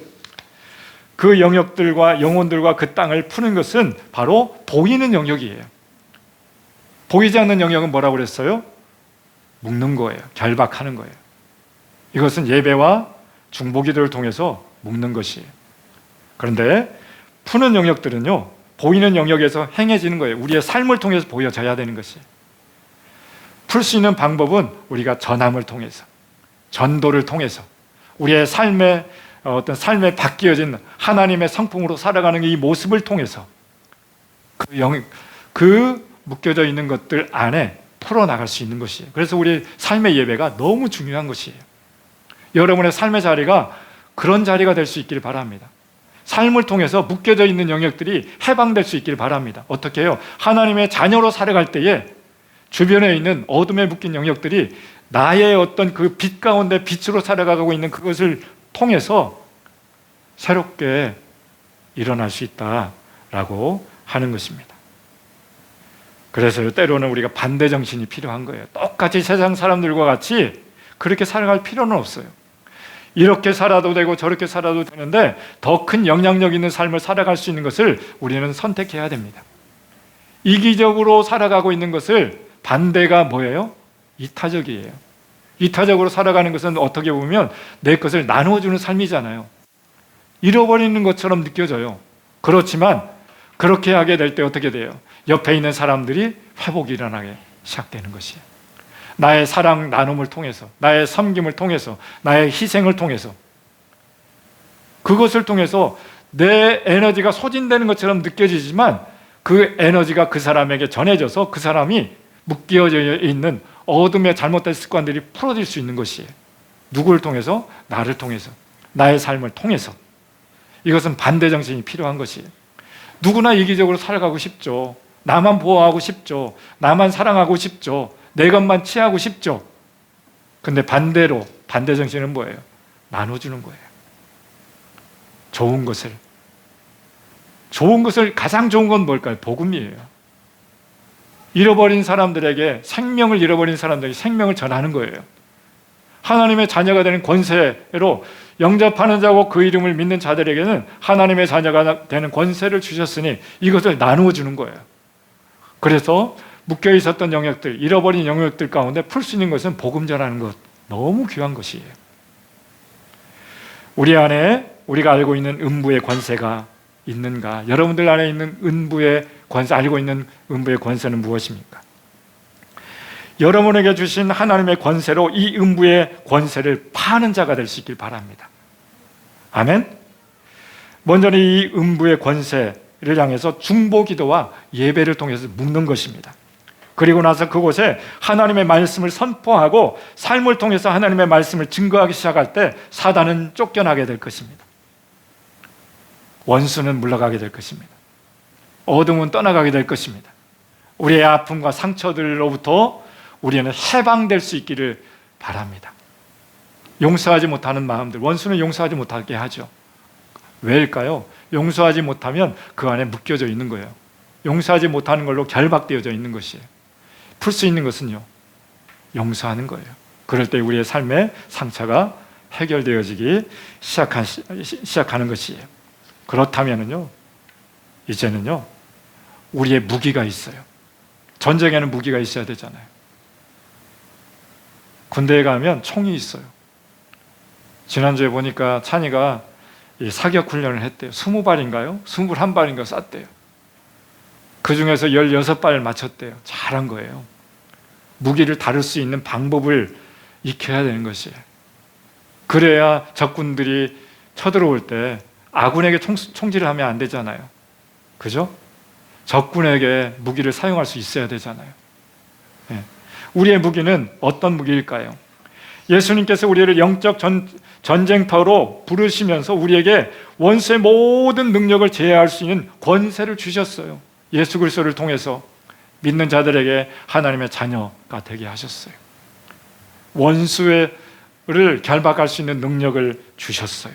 Speaker 2: 그 영역들과 영혼들과 그 땅을 푸는 것은 바로 보이는 영역이에요. 보이지 않는 영역은 뭐라고 그랬어요? 묶는 거예요. 결박하는 거예요. 이것은 예배와 중보기도를 통해서 묶는 것이에요. 그런데 푸는 영역들은요, 보이는 영역에서 행해지는 거예요. 우리의 삶을 통해서 보여져야 되는 것이에요. 풀 수 있는 방법은 우리가 전함을 통해서, 전도를 통해서, 우리의 삶의 어떤 삶에 바뀌어진 하나님의 성품으로 살아가는 이 모습을 통해서 그 묶여져 있는 것들 안에 풀어나갈 수 있는 것이에요. 그래서 우리 삶의 예배가 너무 중요한 것이에요. 여러분의 삶의 자리가 그런 자리가 될 수 있기를 바랍니다. 삶을 통해서 묶여져 있는 영역들이 해방될 수 있기를 바랍니다. 어떻게 해요? 하나님의 자녀로 살아갈 때에 주변에 있는 어둠에 묶인 영역들이 나의 어떤 그 빛 가운데 빛으로 살아가고 있는 그것을 통해서 새롭게 일어날 수 있다라고 하는 것입니다. 그래서 때로는 우리가 반대 정신이 필요한 거예요. 똑같이 세상 사람들과 같이 그렇게 살아갈 필요는 없어요. 이렇게 살아도 되고 저렇게 살아도 되는데 더 큰 영향력 있는 삶을 살아갈 수 있는 것을 우리는 선택해야 됩니다. 이기적으로 살아가고 있는 것을 반대가 뭐예요? 이타적이에요. 이타적으로 살아가는 것은 어떻게 보면 내 것을 나누어주는 삶이잖아요. 잃어버리는 것처럼 느껴져요. 그렇지만 그렇게 하게 될 때 어떻게 돼요? 옆에 있는 사람들이 회복이 일어나게 시작되는 것이에요. 나의 사랑 나눔을 통해서, 나의 섬김을 통해서, 나의 희생을 통해서, 그것을 통해서 내 에너지가 소진되는 것처럼 느껴지지만 그 에너지가 그 사람에게 전해져서 그 사람이 묶여져 있는 어둠의 잘못된 습관들이 풀어질 수 있는 것이에요. 누구를 통해서? 나를 통해서, 나의 삶을 통해서. 이것은 반대 정신이 필요한 것이에요. 누구나 이기적으로 살아가고 싶죠. 나만 보호하고 싶죠. 나만 사랑하고 싶죠. 내 것만 취하고 싶죠. 근데 반대로, 반대 정신은 뭐예요? 나눠주는 거예요. 좋은 것을, 가장 좋은 건 뭘까요? 복음이에요. 잃어버린 사람들에게, 생명을 잃어버린 사람들에게 생명을 전하는 거예요. 하나님의 자녀가 되는 권세로 영접하는 자고 그 이름을 믿는 자들에게는 하나님의 자녀가 되는 권세를 주셨으니 이것을 나누어 주는 거예요. 그래서 묶여 있었던 영역들, 잃어버린 영역들 가운데 풀 수 있는 것은 복음 전하는 것, 너무 귀한 것이에요. 우리 안에 우리가 알고 있는 음부의 권세가 있는가? 여러분들 안에 있는 음부의 권세, 알고 있는 음부의 권세는 무엇입니까? 여러분에게 주신 하나님의 권세로 이 음부의 권세를 파는 자가 될 수 있길 바랍니다. 아멘? 먼저는 이 음부의 권세를 향해서 중보기도와 예배를 통해서 묶는 것입니다. 그리고 나서 그곳에 하나님의 말씀을 선포하고 삶을 통해서 하나님의 말씀을 증거하기 시작할 때 사단은 쫓겨나게 될 것입니다. 원수는 물러가게 될 것입니다. 어둠은 떠나가게 될 것입니다. 우리의 아픔과 상처들로부터 우리는 해방될 수 있기를 바랍니다. 용서하지 못하는 마음들, 원수는 용서하지 못하게 하죠. 왜일까요? 용서하지 못하면 그 안에 묶여져 있는 거예요. 용서하지 못하는 걸로 결박되어져 있는 것이에요. 풀 수 있는 것은요, 용서하는 거예요. 그럴 때 우리의 삶의 상처가 해결되어지기 시작하는 것이에요. 그렇다면요, 이제는요, 우리의 무기가 있어요. 전쟁에는 무기가 있어야 되잖아요. 군대에 가면 총이 있어요. 지난주에 보니까 찬이가 사격 훈련을 했대요. 20발인가요? 21발인가 쐈대요. 그 중에서 16발을 맞췄대요. 잘한 거예요. 무기를 다룰 수 있는 방법을 익혀야 되는 것이에요. 그래야 적군들이 쳐들어올 때 아군에게 총질을 하면 안 되잖아요. 그죠? 적군에게 무기를 사용할 수 있어야 되잖아요. 네. 우리의 무기는 어떤 무기일까요? 예수님께서 우리를 영적 전쟁터로 부르시면서 우리에게 원수의 모든 능력을 제어할 수 있는 권세를 주셨어요. 예수 그리스도를 통해서 믿는 자들에게 하나님의 자녀가 되게 하셨어요. 원수를 결박할 수 있는 능력을 주셨어요.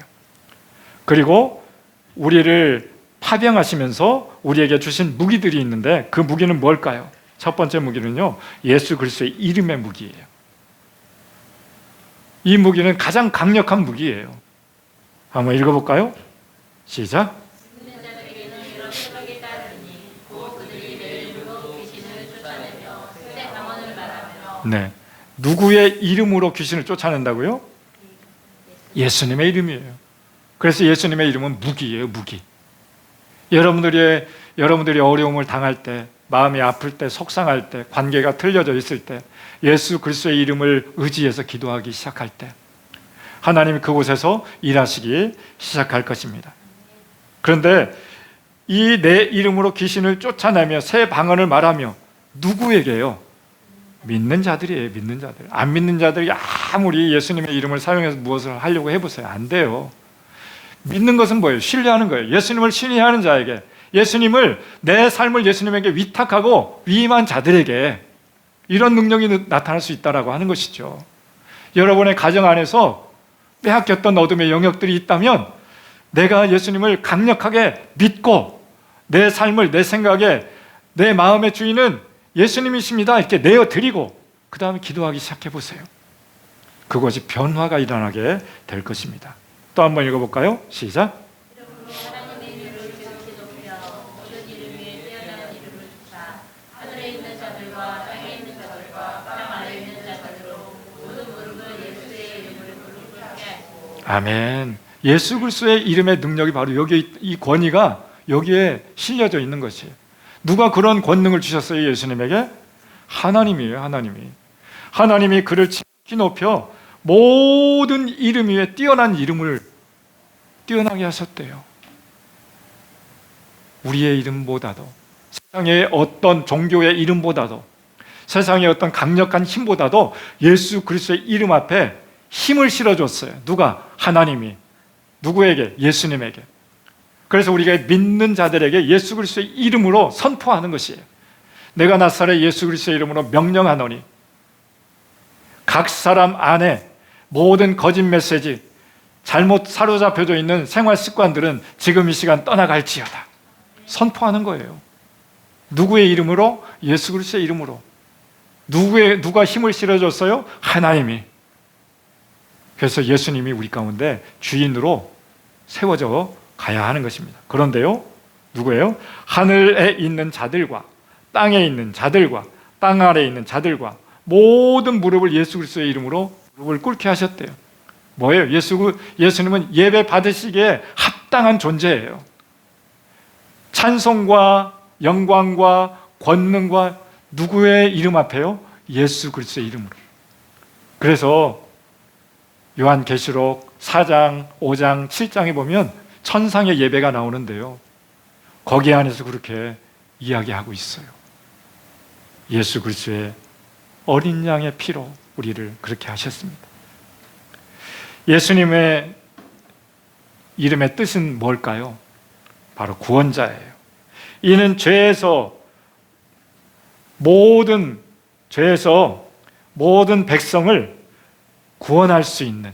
Speaker 2: 그리고 우리를 파병하시면서 우리에게 주신 무기들이 있는데 그 무기는 뭘까요? 첫 번째 무기는요, 예수 그리스도의 이름의 무기예요. 이 무기는 가장 강력한 무기예요. 한번 읽어볼까요? 시작. 네. 누구의 이름으로 귀신을 쫓아낸다고요? 예수님의 이름이에요. 그래서 예수님의 이름은 무기예요, 무기. 여러분들이 어려움을 당할 때, 마음이 아플 때, 속상할 때, 관계가 틀려져 있을 때, 예수 그리스도의 이름을 의지해서 기도하기 시작할 때, 하나님이 그곳에서 일하시기 시작할 것입니다. 그런데 이 내 이름으로 귀신을 쫓아내며 새 방언을 말하며 누구에게요? 믿는 자들이에요. 믿는 자들. 안 믿는 자들이 아무리 예수님의 이름을 사용해서 무엇을 하려고 해보세요. 안 돼요. 믿는 것은 뭐예요? 신뢰하는 거예요. 예수님을 신뢰하는 자에게, 예수님을, 내 삶을 예수님에게 위탁하고 위임한 자들에게 이런 능력이 나타날 수 있다라고 하는 것이죠. 여러분의 가정 안에서 빼앗겼던 어둠의 영역들이 있다면 내가 예수님을 강력하게 믿고 내 삶을, 내 생각에, 내 마음의 주인은 예수님이십니다 이렇게 내어드리고 그 다음에 기도하기 시작해 보세요. 그것이 변화가 일어나게 될 것입니다. 또 한번 읽어볼까요? 시작.
Speaker 3: 하나님의 이름을 지극히 높여 모든 이름 위에 뛰어난 이름을 주사 하늘에 있는 자들과 땅에 있는 자들과 땅 아래에 있는 자들로 모든 무릎을 예수의 이름을 꿇게 하시고.
Speaker 2: 아멘. 예수 그리스도의 이름의 능력이 바로 여기, 이 권위가 여기에 실려져 있는 것이에요. 누가 그런 권능을 주셨어요? 예수님에게? 하나님이에요. 하나님이 그를 지극히 높여 모든 이름 위에 뛰어난 이름을 뛰어나게 하셨대요. 우리의 이름보다도, 세상의 어떤 종교의 이름보다도, 세상의 어떤 강력한 힘보다도 예수 그리스도의 이름 앞에 힘을 실어줬어요. 누가? 하나님이. 누구에게? 예수님에게. 그래서 우리가 믿는 자들에게 예수 그리스도의 이름으로 선포하는 것이에요. 내가 나사렛 예수 그리스도의 이름으로 명령하노니 각 사람 안에 모든 거짓 메시지, 잘못 사로잡혀져 있는 생활 습관들은 지금 이 시간 떠나갈지어다. 선포하는 거예요. 누구의 이름으로? 예수 그리스도의 이름으로. 누가 힘을 실어줬어요? 하나님이. 그래서 예수님이 우리 가운데 주인으로 세워져 가야 하는 것입니다. 그런데요, 누구예요? 하늘에 있는 자들과 땅에 있는 자들과 땅 아래에 있는 자들과 모든 무릎을 예수 그리스도의 이름으로 무릎을 꿇게 하셨대요. 뭐예요? 예수님은 예배 받으시기에 합당한 존재예요. 찬송과 영광과 권능과 누구의 이름 앞에요? 예수 그리스도의 이름으로. 그래서 요한계시록 4장, 5장, 7장에 보면 천상의 예배가 나오는데요. 거기 안에서 그렇게 이야기하고 있어요. 예수 그리스도의 어린 양의 피로 우리를 그렇게 하셨습니다. 예수님의 이름의 뜻은 뭘까요? 바로 구원자예요. 이는 모든 백성을 구원할 수 있는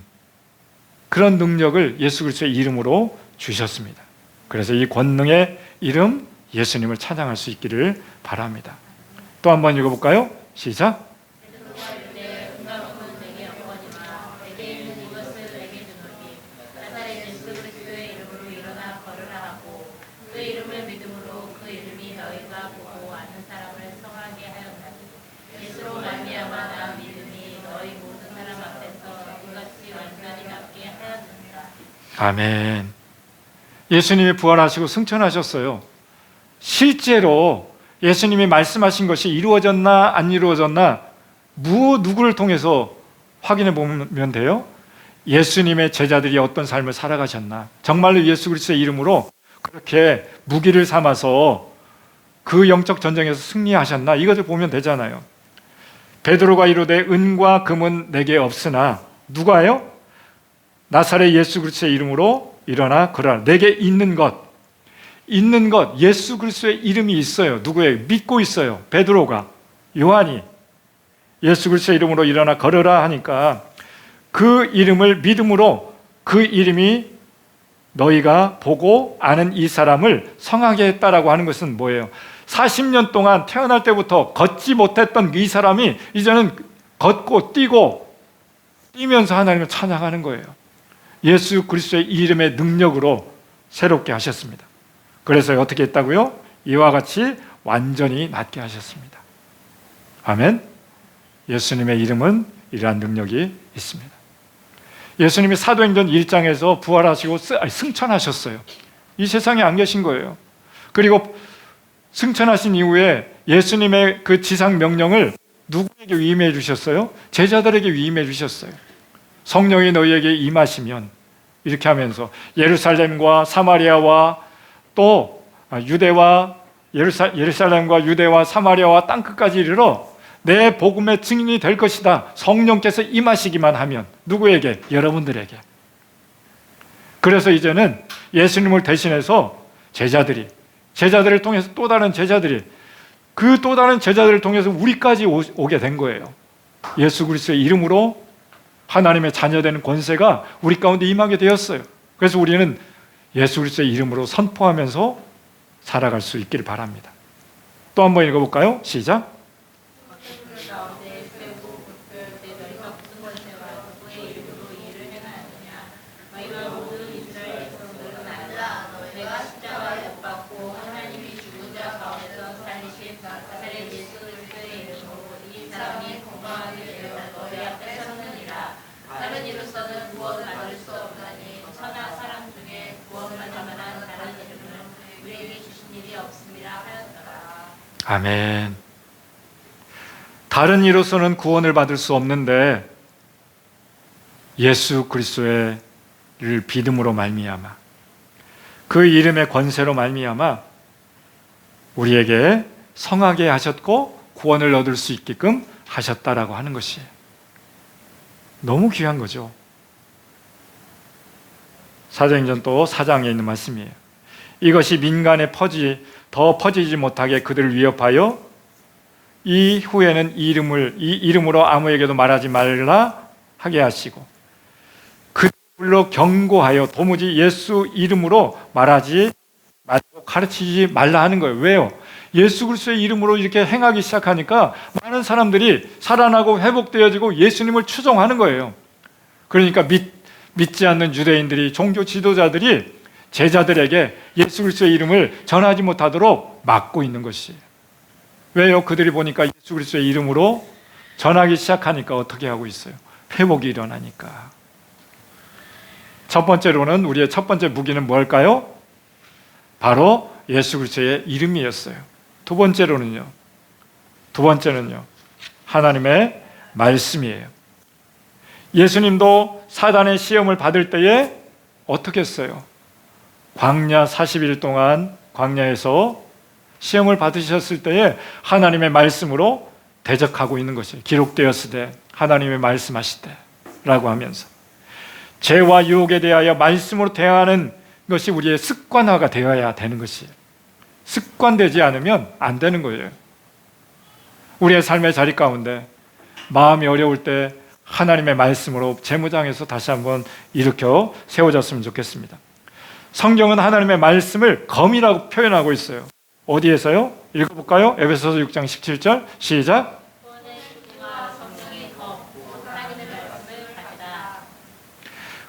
Speaker 2: 그런 능력을 예수 그리스도의 이름으로 주셨습니다. 그래서 이 권능의 이름 예수님을 찬양할 수 있기를 바랍니다. 또 한번 읽어볼까요? 시작. 아멘. 예수님이 부활하시고 승천하셨어요. 실제로 예수님이 말씀하신 것이 이루어졌나 안 이루어졌나 누구를 통해서 확인해 보면 돼요? 예수님의 제자들이 어떤 삶을 살아가셨나, 정말로 예수 그리스도의 이름으로 그렇게 무기를 삼아서 그 영적 전쟁에서 승리하셨나, 이것을 보면 되잖아요. 베드로가 이르되 은과 금은 내게 없으나 누가요? 나사렛 예수 그리스도의 이름으로 일어나 걸어라. 내게 있는 것, 예수 그리스도의 이름이 있어요. 누구예요? 믿고 있어요. 베드로가, 요한이 예수 그리스도의 이름으로 일어나 걸어라 하니까 그 이름을 믿음으로, 그 이름이 너희가 보고 아는 이 사람을 성하게 했다라고 하는 것은 뭐예요? 40년 동안 태어날 때부터 걷지 못했던 이 사람이 이제는 걷고 뛰면서 하나님을 찬양하는 거예요. 예수 그리스도의 이름의 능력으로 새롭게 하셨습니다. 그래서 어떻게 했다고요? 이와 같이 완전히 낫게 하셨습니다. 아멘. 예수님의 이름은 이러한 능력이 있습니다. 예수님이 사도행전 1장에서 부활하시고 승천하셨어요. 이 세상에 안 계신 거예요. 그리고 승천하신 이후에 예수님의 그 지상 명령을 누구에게 위임해 주셨어요? 제자들에게 위임해 주셨어요. 성령이 너희에게 임하시면, 이렇게 하면서 예루살렘과 사마리아와 또 유대와 예루살렘과 유대와 사마리아와 땅끝까지 이르러 내 복음의 증인이 될 것이다. 성령께서 임하시기만 하면. 누구에게? 여러분들에게. 그래서 이제는 예수님을 대신해서 제자들을 통해서 또 다른 제자들이, 그 또 다른 제자들을 통해서 우리까지 오게 된 거예요. 예수 그리스도의 이름으로 하나님의 자녀되는 권세가 우리 가운데 임하게 되었어요. 그래서 우리는 예수 그리스도의 이름으로 선포하면서 살아갈 수 있기를 바랍니다. 또 한번 읽어볼까요? 시작. 아멘. 다른 이로서는 구원을 받을 수 없는데 예수 그리스도를 믿음으로 말미암아, 그 이름의 권세로 말미암아 우리에게 성하게 하셨고 구원을 얻을 수 있게끔 하셨다라고 하는 것이에요. 너무 귀한 거죠. 사도행전 또 4장에 있는 말씀이에요. 이것이 민간에 더 퍼지지 못하게 그들을 위협하여 이후에는 이 이름으로 아무에게도 말하지 말라 하게 하시고, 그들로 경고하여 도무지 예수 이름으로 말하지 말고 가르치지 말라 하는 거예요. 왜요? 예수 그리스도의 이름으로 이렇게 행하기 시작하니까 많은 사람들이 살아나고 회복되어지고 예수님을 추종하는 거예요. 그러니까 믿지 않는 유대인들이, 종교 지도자들이 제자들에게 예수 그리스도의 이름을 전하지 못하도록 막고 있는 것이에요. 왜요? 그들이 보니까 예수 그리스도의 이름으로 전하기 시작하니까 어떻게 하고 있어요? 회복이 일어나니까. 첫 번째로는 우리의 첫 번째 무기는 뭘까요? 바로 예수 그리스도의 이름이었어요. 두 번째는요, 하나님의 말씀이에요. 예수님도 사단의 시험을 받을 때에 어떻게 했어요? 광야 40일 동안 광야에서 시험을 받으셨을 때에 하나님의 말씀으로 대적하고 있는 것이에요. 기록되었으되 하나님의 말씀하시되 라고 하면서 죄와 유혹에 대하여 말씀으로 대하는 것이 우리의 습관화가 되어야 되는 것이에요. 습관되지 않으면 안 되는 거예요. 우리의 삶의 자리 가운데 마음이 어려울 때 하나님의 말씀으로 제무장에서 다시 한번 일으켜 세워졌으면 좋겠습니다. 성경은 하나님의 말씀을 검이라고 표현하고 있어요. 어디에서요? 읽어볼까요? 에베소서 6장 17절 시작.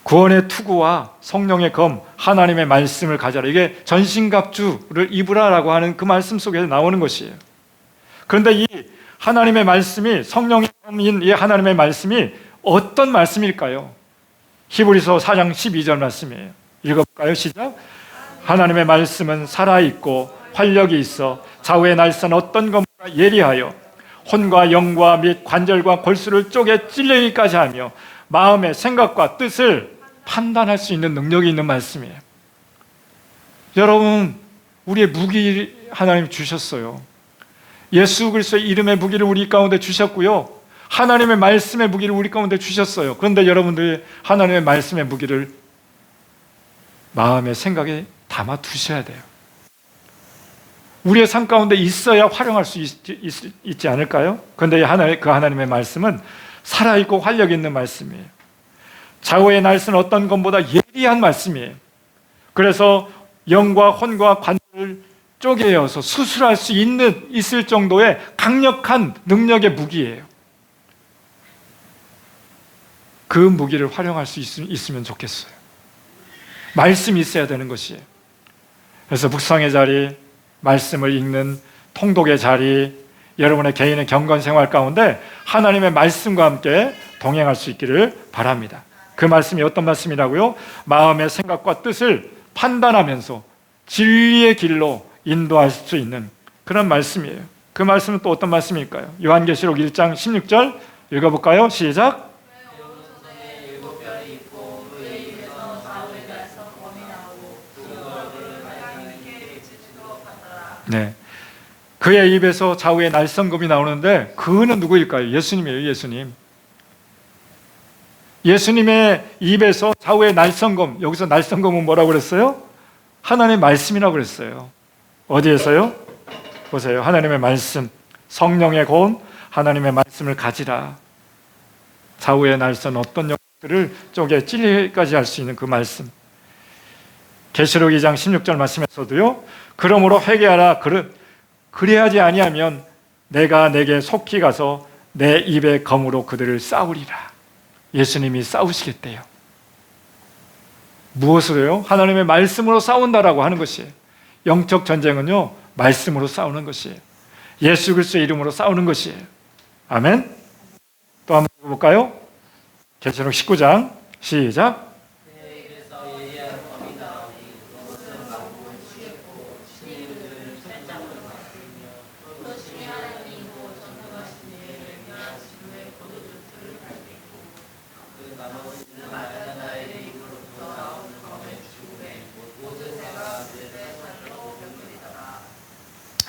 Speaker 2: 구원의 투구와 성령의 검, 하나님의 말씀을 가져라. 이게 전신갑주를 입으라라고 하는 그 말씀 속에서 나오는 것이에요. 그런데 이 하나님의 말씀이, 성령의 검인 이 하나님의 말씀이 어떤 말씀일까요? 히브리서 4장 12절 말씀이에요. 읽어볼까요? 시작. 하나님의 말씀은 살아있고 활력이 있어 좌우의 날선 어떤 것보다 예리하여 혼과 영과 및 관절과 골수를 쪼개 찔리기까지 하며 마음의 생각과 뜻을 판단할 수 있는 능력이 있는 말씀이에요. 여러분, 우리의 무기 하나님 주셨어요. 예수 그리스도의 이름의 무기를 우리 가운데 주셨고요, 하나님의 말씀의 무기를 우리 가운데 주셨어요. 그런데 여러분들이 하나님의 말씀의 무기를 마음의 생각에 담아 두셔야 돼요. 우리의 삶 가운데 있어야 활용할 수 있지 않을까요? 그런데 그 하나님의 말씀은 살아있고 활력 있는 말씀이에요. 좌우의 날선 어떤 것보다 예리한 말씀이에요. 그래서 영과 혼과 관절을 쪼개어서 수술할 수 있을 정도의 강력한 능력의 무기예요. 그 무기를 활용할 수 있으면 좋겠어요. 말씀이 있어야 되는 것이에요. 그래서 묵상의 자리, 말씀을 읽는 통독의 자리, 여러분의 개인의 경건 생활 가운데 하나님의 말씀과 함께 동행할 수 있기를 바랍니다. 그 말씀이 어떤 말씀이라고요? 마음의 생각과 뜻을 판단하면서 진리의 길로 인도할 수 있는 그런 말씀이에요. 그 말씀은 또 어떤 말씀일까요? 요한계시록 1장 16절 읽어볼까요? 시작. 네. 그의 입에서 좌우에 날성금이 나오는데 그는 누구일까요? 예수님이에요. 예수님. 예수님의 입에서 좌우에 날성금, 여기서 날성금은 뭐라고 그랬어요? 하나님의 말씀이라고 그랬어요. 어디에서요? 보세요. 하나님의 말씀, 성령의 곧 하나님의 말씀을 가지라. 좌우에 날선 어떤 영들을 쪼개 찔리까지 할 수 있는 그 말씀. 계시록 2장 16절 말씀에서도요. 그러므로 회개하라. 그래야지 아니하면 내가 내게 속히 가서 내 입의 검으로 그들을 싸우리라. 예수님이 싸우시겠대요. 무엇으로요? 하나님의 말씀으로 싸운다라고 하는 것이에요. 영적 전쟁은요, 말씀으로 싸우는 것이에요. 예수 그리스도의 이름으로 싸우는 것이에요. 아멘. 또 한번 읽어볼까요? 계시록 19장 시작.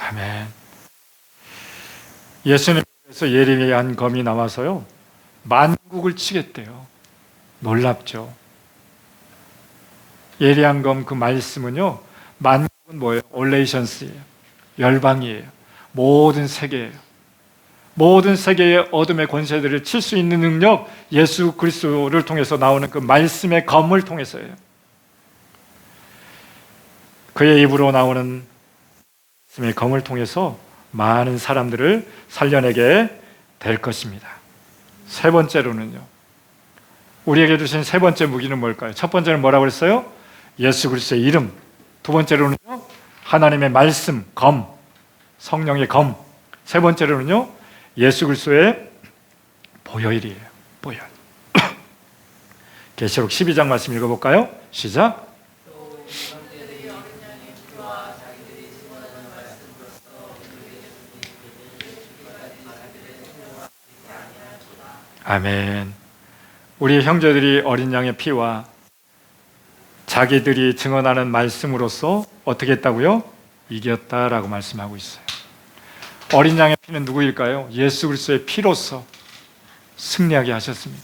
Speaker 2: 아멘. 예수님께서 예리한 검이 나와서요, 만국을 치겠대요. 놀랍죠. 예리한 검 그 말씀은요, 만국은 뭐예요? 올레이션스예요. 열방이에요. 모든 세계예요. 모든 세계의 어둠의 권세들을 칠 수 있는 능력, 예수 그리스도를 통해서 나오는 그 말씀의 검을 통해서예요. 그의 입으로 나오는 말씀의 검을 통해서 많은 사람들을 살려내게 될 것입니다. 세 번째로는요, 우리에게 주신 세 번째 무기는 뭘까요? 첫 번째는 뭐라고 그랬어요? 예수 그리스도의 이름. 두 번째로는요, 하나님의 말씀, 검, 성령의 검. 세 번째로는요, 예수 그리스도의 보혈이에요. 보혈. 계시록 12장 말씀 읽어볼까요? 시작. 아멘. 우리 형제들이 어린 양의 피와 자기들이 증언하는 말씀으로써 어떻게 했다고요? 이겼다라고 말씀하고 있어요. 어린 양의 피는 누구일까요? 예수 그리스도의 피로서 승리하게 하셨습니다.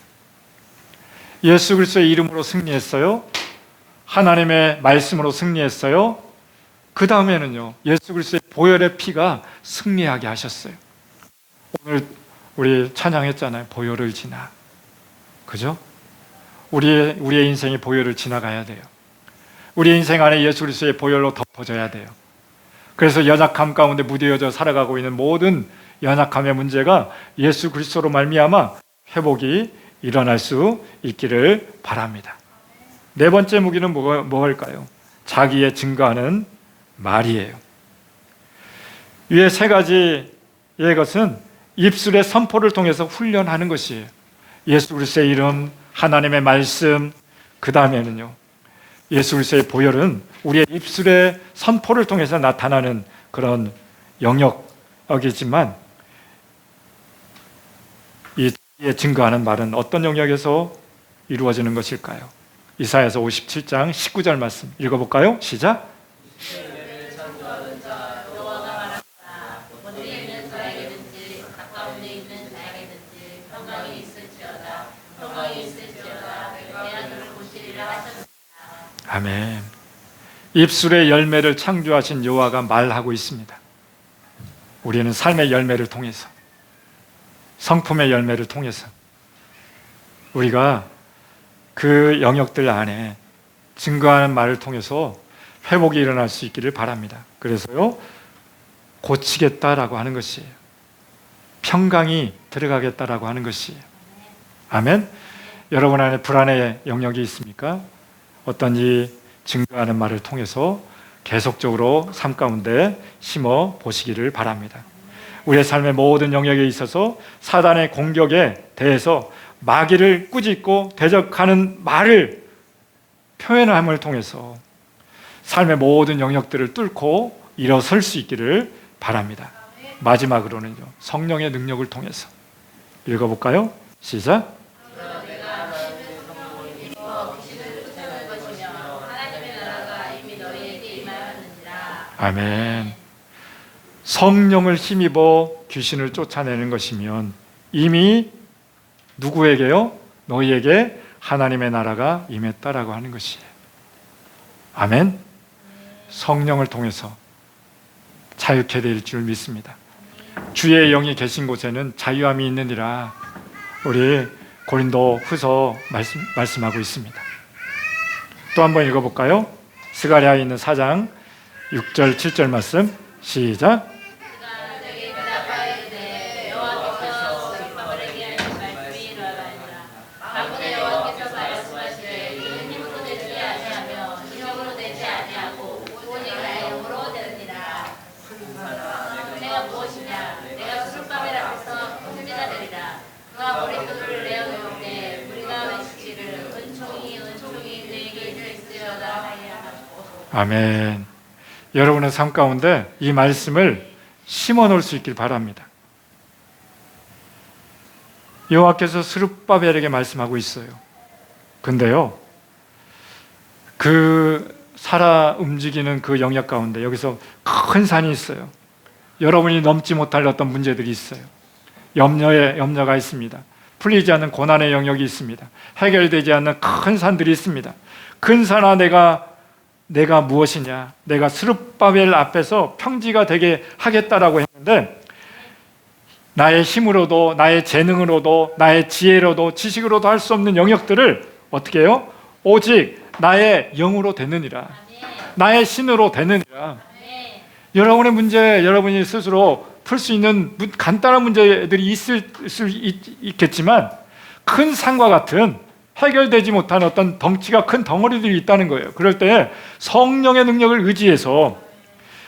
Speaker 2: 예수 그리스도의 이름으로 승리했어요. 하나님의 말씀으로 승리했어요. 그 다음에는요, 예수 그리스도의 보혈의 피가 승리하게 하셨어요. 오늘 우리 찬양했잖아요. 보혈을 지나. 그죠? 우리의 인생이 보혈을 지나가야 돼요. 우리의 인생 안에 예수 그리스도의 보혈로 덮어져야 돼요. 그래서 연약함 가운데 무뎌져 살아가고 있는 모든 연약함의 문제가 예수 그리스도로 말미암아 회복이 일어날 수 있기를 바랍니다. 네 번째 무기는 뭐일까요? 자기의 증거하는 말이에요. 위에 세 가지의 것은 입술의 선포를 통해서 훈련하는 것이에요. 예수 그리스도의 이름, 하나님의 말씀, 그 다음에는요, 예수 그리스도의 보혈은 우리의 입술의 선포를 통해서 나타나는 그런 영역이지만, 이 증거하는 말은 어떤 영역에서 이루어지는 것일까요? 이사야서 57장 19절 말씀 읽어볼까요? 시작. 아멘. 입술의 열매를 창조하신 여호와가 말하고 있습니다. 우리는 삶의 열매를 통해서, 성품의 열매를 통해서 우리가 그 영역들 안에 증거하는 말을 통해서 회복이 일어날 수 있기를 바랍니다. 그래서요, 고치겠다라고 하는 것이에요. 평강이 들어가겠다라고 하는 것이에요. 아멘. 여러분 안에 불안의 영역이 있습니까? 어떤지 증거하는 말을 통해서 계속적으로 삶 가운데 심어 보시기를 바랍니다. 우리의 삶의 모든 영역에 있어서 사단의 공격에 대해서 마귀를 꾸짖고 대적하는 말을 표현함을 통해서 삶의 모든 영역들을 뚫고 일어설 수 있기를 바랍니다. 마지막으로는요, 성령의 능력을 통해서 읽어볼까요? 시작. 아멘. 성령을 힘입어 귀신을 쫓아내는 것이면 이미 누구에게요? 너희에게 하나님의 나라가 임했다라고 하는 것이에요. 아멘. 성령을 통해서 자유케 될 줄 믿습니다. 주의 영이 계신 곳에는 자유함이 있느니라 우리 고린도 후서 말씀하고 있습니다. 또 한번 읽어볼까요? 스가랴에 있는 4장 6절 7절 말씀 시작. 아멘. 여러분의 삶 가운데 이 말씀을 심어 놓을 수 있길 바랍니다. 여호와께서 스룹바벨에게 말씀하고 있어요. 근데요, 그 살아 움직이는 그 영역 가운데 여기서 큰 산이 있어요. 여러분이 넘지 못할 어떤 문제들이 있어요. 염려가 있습니다. 풀리지 않는 고난의 영역이 있습니다. 해결되지 않는 큰 산들이 있습니다. 큰 산아 내가 무엇이냐? 내가 스룹바벨 앞에서 평지가 되게 하겠다라고 했는데 나의 힘으로도 나의 재능으로도 나의 지혜로도 지식으로도 할 수 없는 영역들을 어떻게 해요? 오직 나의 영으로 되느니라. 나의 신으로 되느니라. 여러분의 문제, 여러분이 스스로 풀 수 있는 간단한 문제들이 있을 수 있겠지만 큰 산과 같은 해결되지 못한 어떤 덩치가 큰 덩어리들이 있다는 거예요. 그럴 때 성령의 능력을 의지해서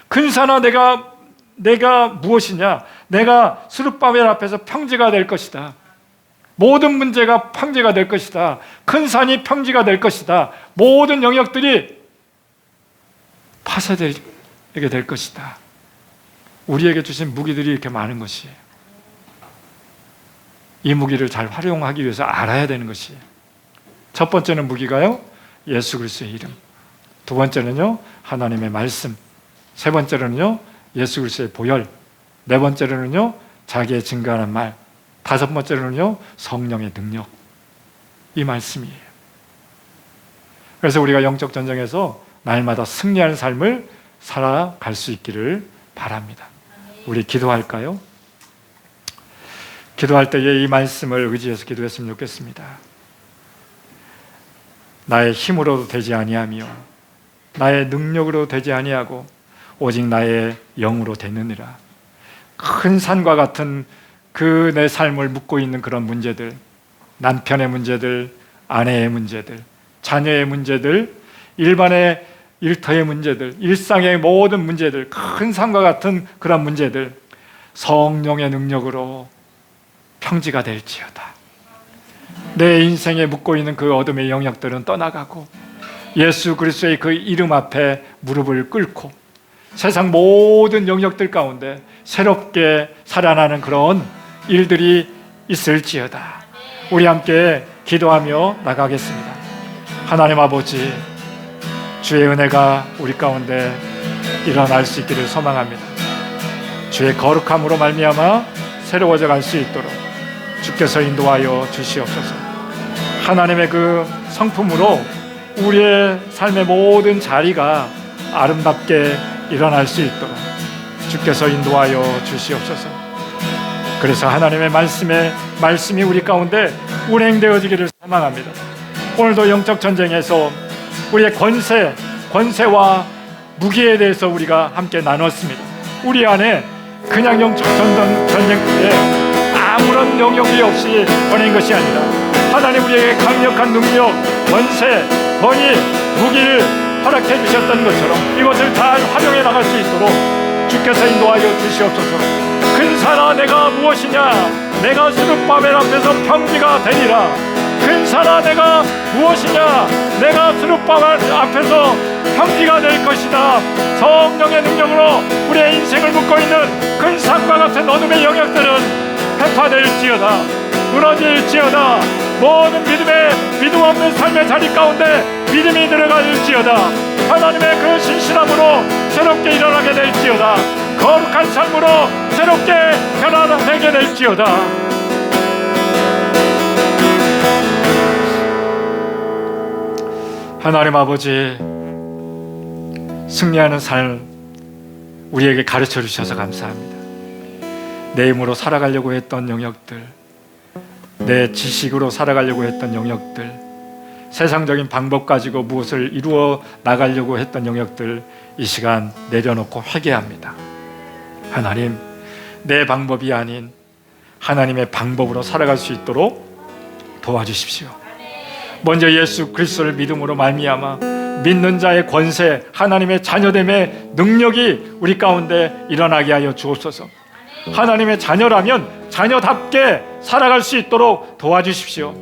Speaker 2: 큰 산아 내가 무엇이냐? 내가 스룹바벨 앞에서 평지가 될 것이다. 모든 문제가 평지가 될 것이다. 큰 산이 평지가 될 것이다. 모든 영역들이 파쇄되게 될 것이다. 우리에게 주신 무기들이 이렇게 많은 것이에요. 이 무기를 잘 활용하기 위해서 알아야 되는 것이에요. 첫 번째는 무기가요, 예수 그리스도의 이름. 두 번째는요, 하나님의 말씀. 세 번째로는요, 예수 그리스도의 보혈. 네 번째로는요, 자기의 증거하는 말. 다섯 번째로는요, 성령의 능력. 이 말씀이에요. 그래서 우리가 영적 전쟁에서 날마다 승리하는 삶을 살아갈 수 있기를 바랍니다. 우리 기도할까요? 기도할 때에 이 말씀을 의지해서 기도했으면 좋겠습니다. 나의 힘으로도 되지 아니하며 나의 능력으로 되지 아니하고 오직 나의 영으로 되느니라. 큰 산과 같은 그 내 삶을 묶고 있는 그런 문제들, 남편의 문제들, 아내의 문제들, 자녀의 문제들, 일반의 일터의 문제들, 일상의 모든 문제들, 큰 산과 같은 그런 문제들, 성령의 능력으로 평지가 될지어다. 내 인생에 묻고 있는 그 어둠의 영역들은 떠나가고 예수 그리스도의 그 이름 앞에 무릎을 꿇고 세상 모든 영역들 가운데 새롭게 살아나는 그런 일들이 있을지어다. 우리 함께 기도하며 나가겠습니다. 하나님 아버지, 주의 은혜가 우리 가운데 일어날 수 있기를 소망합니다. 주의 거룩함으로 말미암아 새로워져 갈 수 있도록 주께서 인도하여 주시옵소서. 하나님의 그 성품으로 우리의 삶의 모든 자리가 아름답게 일어날 수 있도록 주께서 인도하여 주시옵소서. 그래서 하나님의 말씀이 우리 가운데 운행되어지기를 소망합니다. 오늘도 영적 전쟁에서 우리의 권세와 무기에 대해서 우리가 함께 나눴습니다. 우리 안에 그냥 영적 전쟁에 아무런 영역이 없이 보낸 것이 아니라 하나님 우리에게 강력한 능력, 권세, 권위, 무기를 허락해 주셨던 것처럼 이것을 잘 활용해 나갈 수 있도록 주께서 인도하여 주시옵소서. 큰 산아 내가 무엇이냐? 내가 스룹바벨 앞에서 평지가 되리라. 큰 산아 내가 무엇이냐? 내가 스룹바벨 앞에서 평지가 될 것이다. 성령의 능력으로 우리의 인생을 묶고 있는 큰 산과 같은 어둠의 영역들은 회파될지어다. 무너질지어다. 모든 믿음 없는 삶의 자리 가운데 믿음이 들어갈지어다. 하나님의 그 신실함으로 새롭게 일어나게 될지어다. 거룩한 삶으로 새롭게 변화되게 될지어다. 하나님 아버지, 승리하는 삶 우리에게 가르쳐 주셔서 감사합니다. 내 힘으로 살아가려고 했던 영역들, 내 지식으로 살아가려고 했던 영역들, 세상적인 방법 가지고 무엇을 이루어 나가려고 했던 영역들, 이 시간 내려놓고 회개합니다. 하나님, 내 방법이 아닌 하나님의 방법으로 살아갈 수 있도록 도와주십시오. 먼저 예수 그리스도를 믿음으로 말미암아 믿는 자의 권세, 하나님의 자녀됨의 능력이 우리 가운데 일어나게 하여 주옵소서. 하나님의 자녀라면 자녀답게 살아갈 수 있도록 도와주십시오.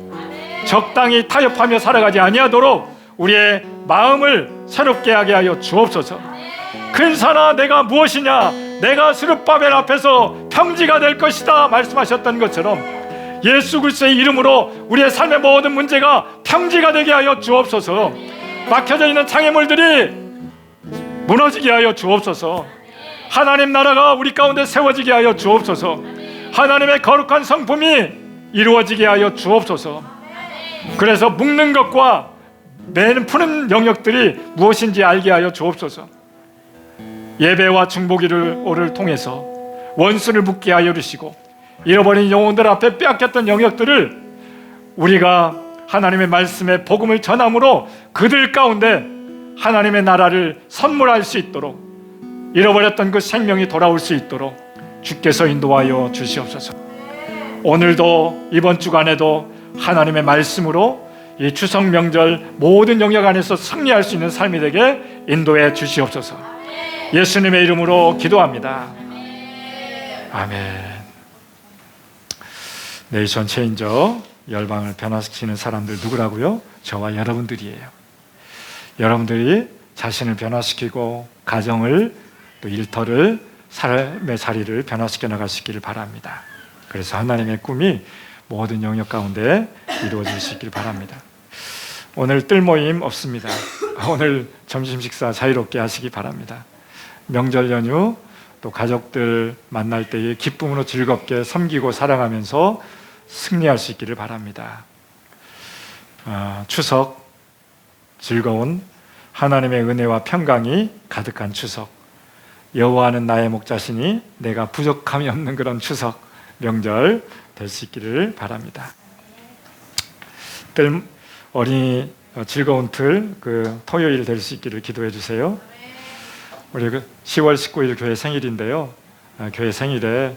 Speaker 2: 적당히 타협하며 살아가지 아니하도록 우리의 마음을 새롭게 하게 하여 주옵소서. 근사나 내가 무엇이냐, 내가 스룹바벨 앞에서 평지가 될 것이다 말씀하셨던 것처럼 예수 그리스도의 이름으로 우리의 삶의 모든 문제가 평지가 되게 하여 주옵소서. 막혀져 있는 장애물들이 무너지게 하여 주옵소서. 하나님 나라가 우리 가운데 세워지게 하여 주옵소서. 하나님의 거룩한 성품이 이루어지게 하여 주옵소서. 그래서 묶는 것과 매는 푸는 영역들이 무엇인지 알게 하여 주옵소서. 예배와 중보기를 통해서 원수를 묶게 하여 주시고, 잃어버린 영혼들 앞에 빼앗겼던 영역들을 우리가 하나님의 말씀의 복음을 전함으로 그들 가운데 하나님의 나라를 선물할 수 있도록, 잃어버렸던 그 생명이 돌아올 수 있도록 주께서 인도하여 주시옵소서. 오늘도 이번 주간에도 하나님의 말씀으로 이 추석 명절 모든 영역 안에서 승리할 수 있는 삶이 되게 인도해 주시옵소서. 예수님의 이름으로 기도합니다. 아멘. 네이션 체인저, 열방을 변화시키는 사람들 누구라고요? 저와 여러분들이에요. 여러분들이 자신을 변화시키고 가정을, 또 일터를, 삶의 자리를 변화시켜 나갈 수 있기를 바랍니다. 그래서 하나님의 꿈이 모든 영역 가운데 이루어질 수 있기를 바랍니다. 오늘 뜰 모임 없습니다. 오늘 점심 식사 자유롭게 하시기 바랍니다. 명절 연휴 또 가족들 만날 때에 기쁨으로 즐겁게 섬기고 사랑하면서 승리할 수 있기를 바랍니다. 추석 즐거운 하나님의 은혜와 평강이 가득한 추석, 여호와는 나의 목자시니 내가 부족함이 없는 그런 추석 명절 될 수 있기를 바랍니다. 어린이 즐거운 그 토요일 될 수 있기를 기도해 주세요. 우리 10월 19일 교회 생일인데요. 교회 생일에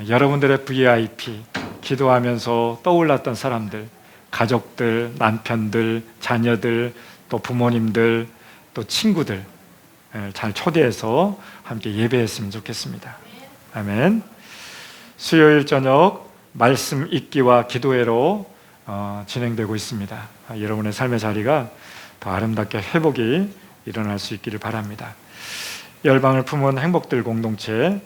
Speaker 2: 여러분들의 VIP, 기도하면서 떠올랐던 사람들, 가족들, 남편들, 자녀들, 또 부모님들, 또 친구들 잘 초대해서 함께 예배했으면 좋겠습니다. 아멘. 수요일 저녁 말씀 읽기와 기도회로 진행되고 있습니다. 여러분의 삶의 자리가 더 아름답게 회복이 일어날 수 있기를 바랍니다. 열방을 품은 행복들 공동체를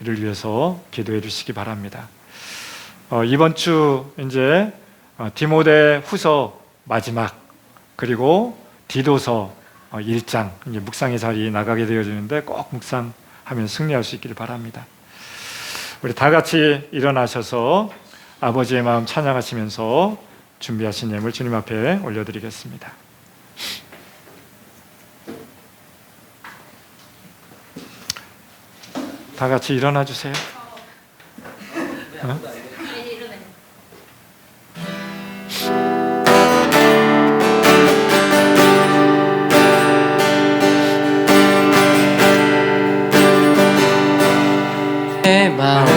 Speaker 2: 위해서 기도해 주시기 바랍니다. 이번 주 이제 디모데 후서 마지막, 그리고 디도서 1장 이제 묵상의 자리 나가게 되어지는데 꼭 묵상하면 승리할 수 있기를 바랍니다. 우리 다 같이 일어나셔서 아버지의 마음 찬양하시면서 준비하신 예물 주님 앞에 올려드리겠습니다. 다 같이 일어나 주세요.
Speaker 1: 내 마음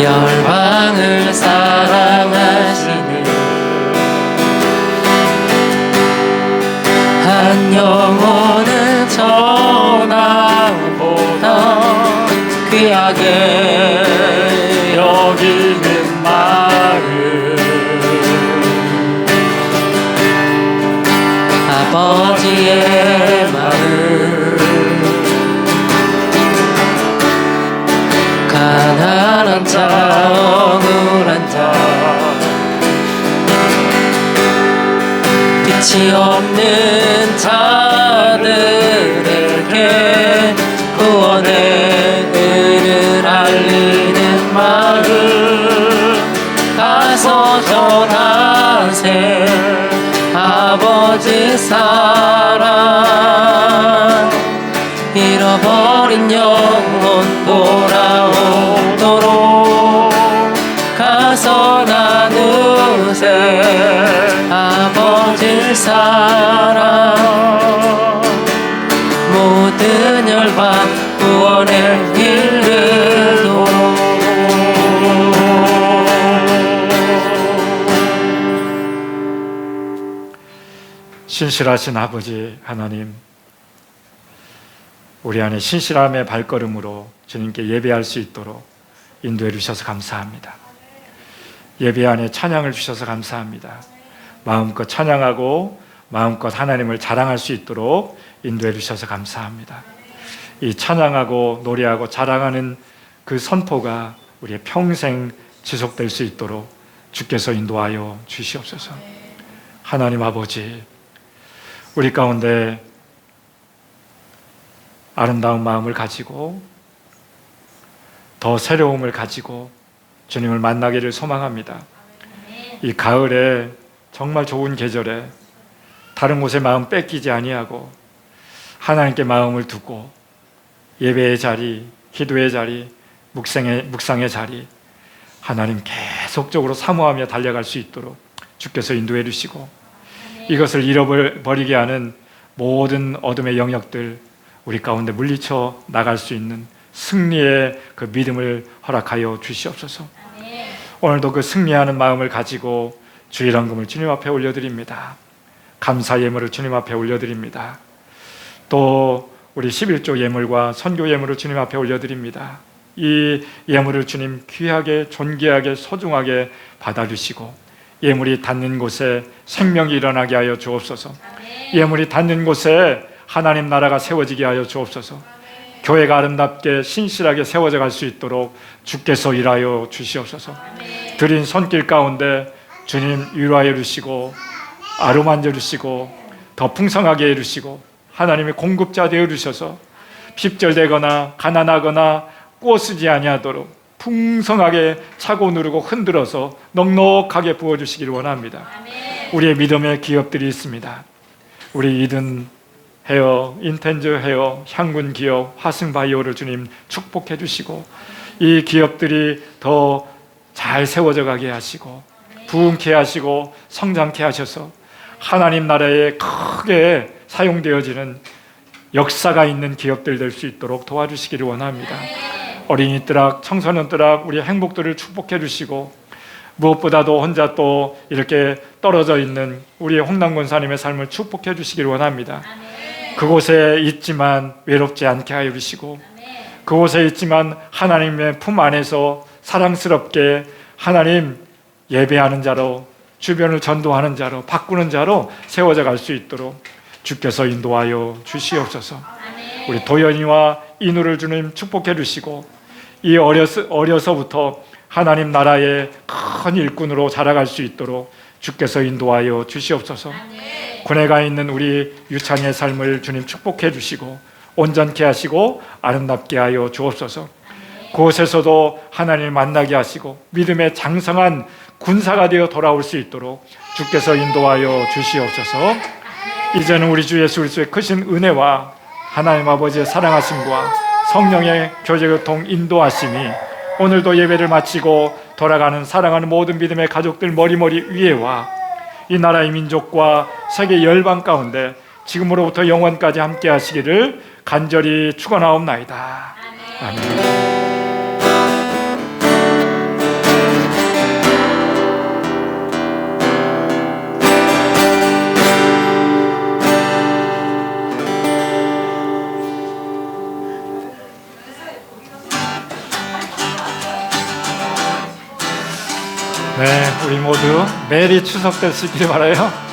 Speaker 1: 열방을 사랑하시는 한 영혼은 천하보다 귀하게 여기는 마음, 아버지의 마음, 가난한 자, 억울한 자, 빛이 없는 자들 아버지 사랑 잃어버린 영혼 돌아오도록 가서 나누세 아버지 사랑 모든 열반 구원에 이르도록
Speaker 2: 신실하신 아버지 하나님, 우리 안에 신실함의 발걸음으로 주님께 예배할 수 있도록 인도해 주셔서 감사합니다. 예배 안에 찬양을 주셔서 감사합니다. 마음껏 찬양하고 마음껏 하나님을 자랑할 수 있도록 인도해 주셔서 감사합니다. 이 찬양하고 노래하고 자랑하는 그 선포가 우리의 평생 지속될 수 있도록 주께서 인도하여 주시옵소서. 하나님 아버지, 우리 가운데 아름다운 마음을 가지고 더 새로움을 가지고 주님을 만나기를 소망합니다. 이 가을에 정말 좋은 계절에 다른 곳에 마음 뺏기지 아니하고 하나님께 마음을 두고 예배의 자리, 기도의 자리, 묵상의 자리 하나님 계속적으로 사모하며 달려갈 수 있도록 주께서 인도해 주시고 이것을 잃어버리게 하는 모든 어둠의 영역들 우리 가운데 물리쳐 나갈 수 있는 승리의 그 믿음을 허락하여 주시옵소서. 오늘도 그 승리하는 마음을 가지고 주일헌금을 주님 앞에 올려드립니다. 감사 예물을 주님 앞에 올려드립니다. 또 우리 11조 예물과 선교 예물을 주님 앞에 올려드립니다. 이 예물을 주님 귀하게 존귀하게 소중하게 받아주시고 예물이 닿는 곳에 생명이 일어나게 하여 주옵소서. 예물이 닿는 곳에 하나님 나라가 세워지게 하여 주옵소서. 교회가 아름답게 신실하게 세워져 갈 수 있도록 주께서 일하여 주시옵소서. 드린 손길 가운데 주님 위로하여 주시고 아름만져 주시고 더 풍성하게 해주시고 하나님의 공급자 되어 주셔서 핍절되거나 가난하거나 꾸어쓰지 아니하도록 풍성하게 차고 누르고 흔들어서 넉넉하게 부어주시기를 원합니다. 우리의 믿음의 기업들이 있습니다. 우리 이든 헤어, 인텐즈 헤어, 향군 기업, 화승바이오를 주님 축복해 주시고 이 기업들이 더 잘 세워져 가게 하시고 부흥케 하시고 성장케 하셔서 하나님 나라에 크게 사용되어지는 역사가 있는 기업들 될 수 있도록 도와주시기를 원합니다. 어린이들아, 청소년들아, 우리 행복들을 축복해 주시고 무엇보다도 혼자 또 이렇게 떨어져 있는 우리 홍남 권사님의 삶을 축복해 주시기를 원합니다. 그곳에 있지만 외롭지 않게 하여 주시고 그곳에 있지만 하나님의 품 안에서 사랑스럽게 하나님 예배하는 자로 주변을 전도하는 자로 바꾸는 자로 세워져 갈 수 있도록 주께서 인도하여 주시옵소서. 우리 도연이와 인우를 주님 축복해 주시고 이 어려서부터 하나님 나라의 큰 일꾼으로 자라갈 수 있도록 주께서 인도하여 주시옵소서. 군에 가 있는 우리 유찬이의 삶을 주님 축복해 주시고 온전케 하시고 아름답게 하여 주옵소서. 그곳에서도 하나님을 만나게 하시고 믿음의 장성한 군사가 되어 돌아올 수 있도록 주께서 인도하여 주시옵소서. 이제는 우리 주 예수 그리스도의 크신 은혜와 하나님 아버지의 사랑하심과 성령의 교제교통 인도하심이 오늘도 예배를 마치고 돌아가는 사랑하는 모든 믿음의 가족들 머리머리 위에와 이 나라의 민족과 세계 열방 가운데 지금으로부터 영원까지 함께 하시기를 간절히 축원하옵나이다. 아멘. 네, 우리 모두 메리 추석 되시길 바라요.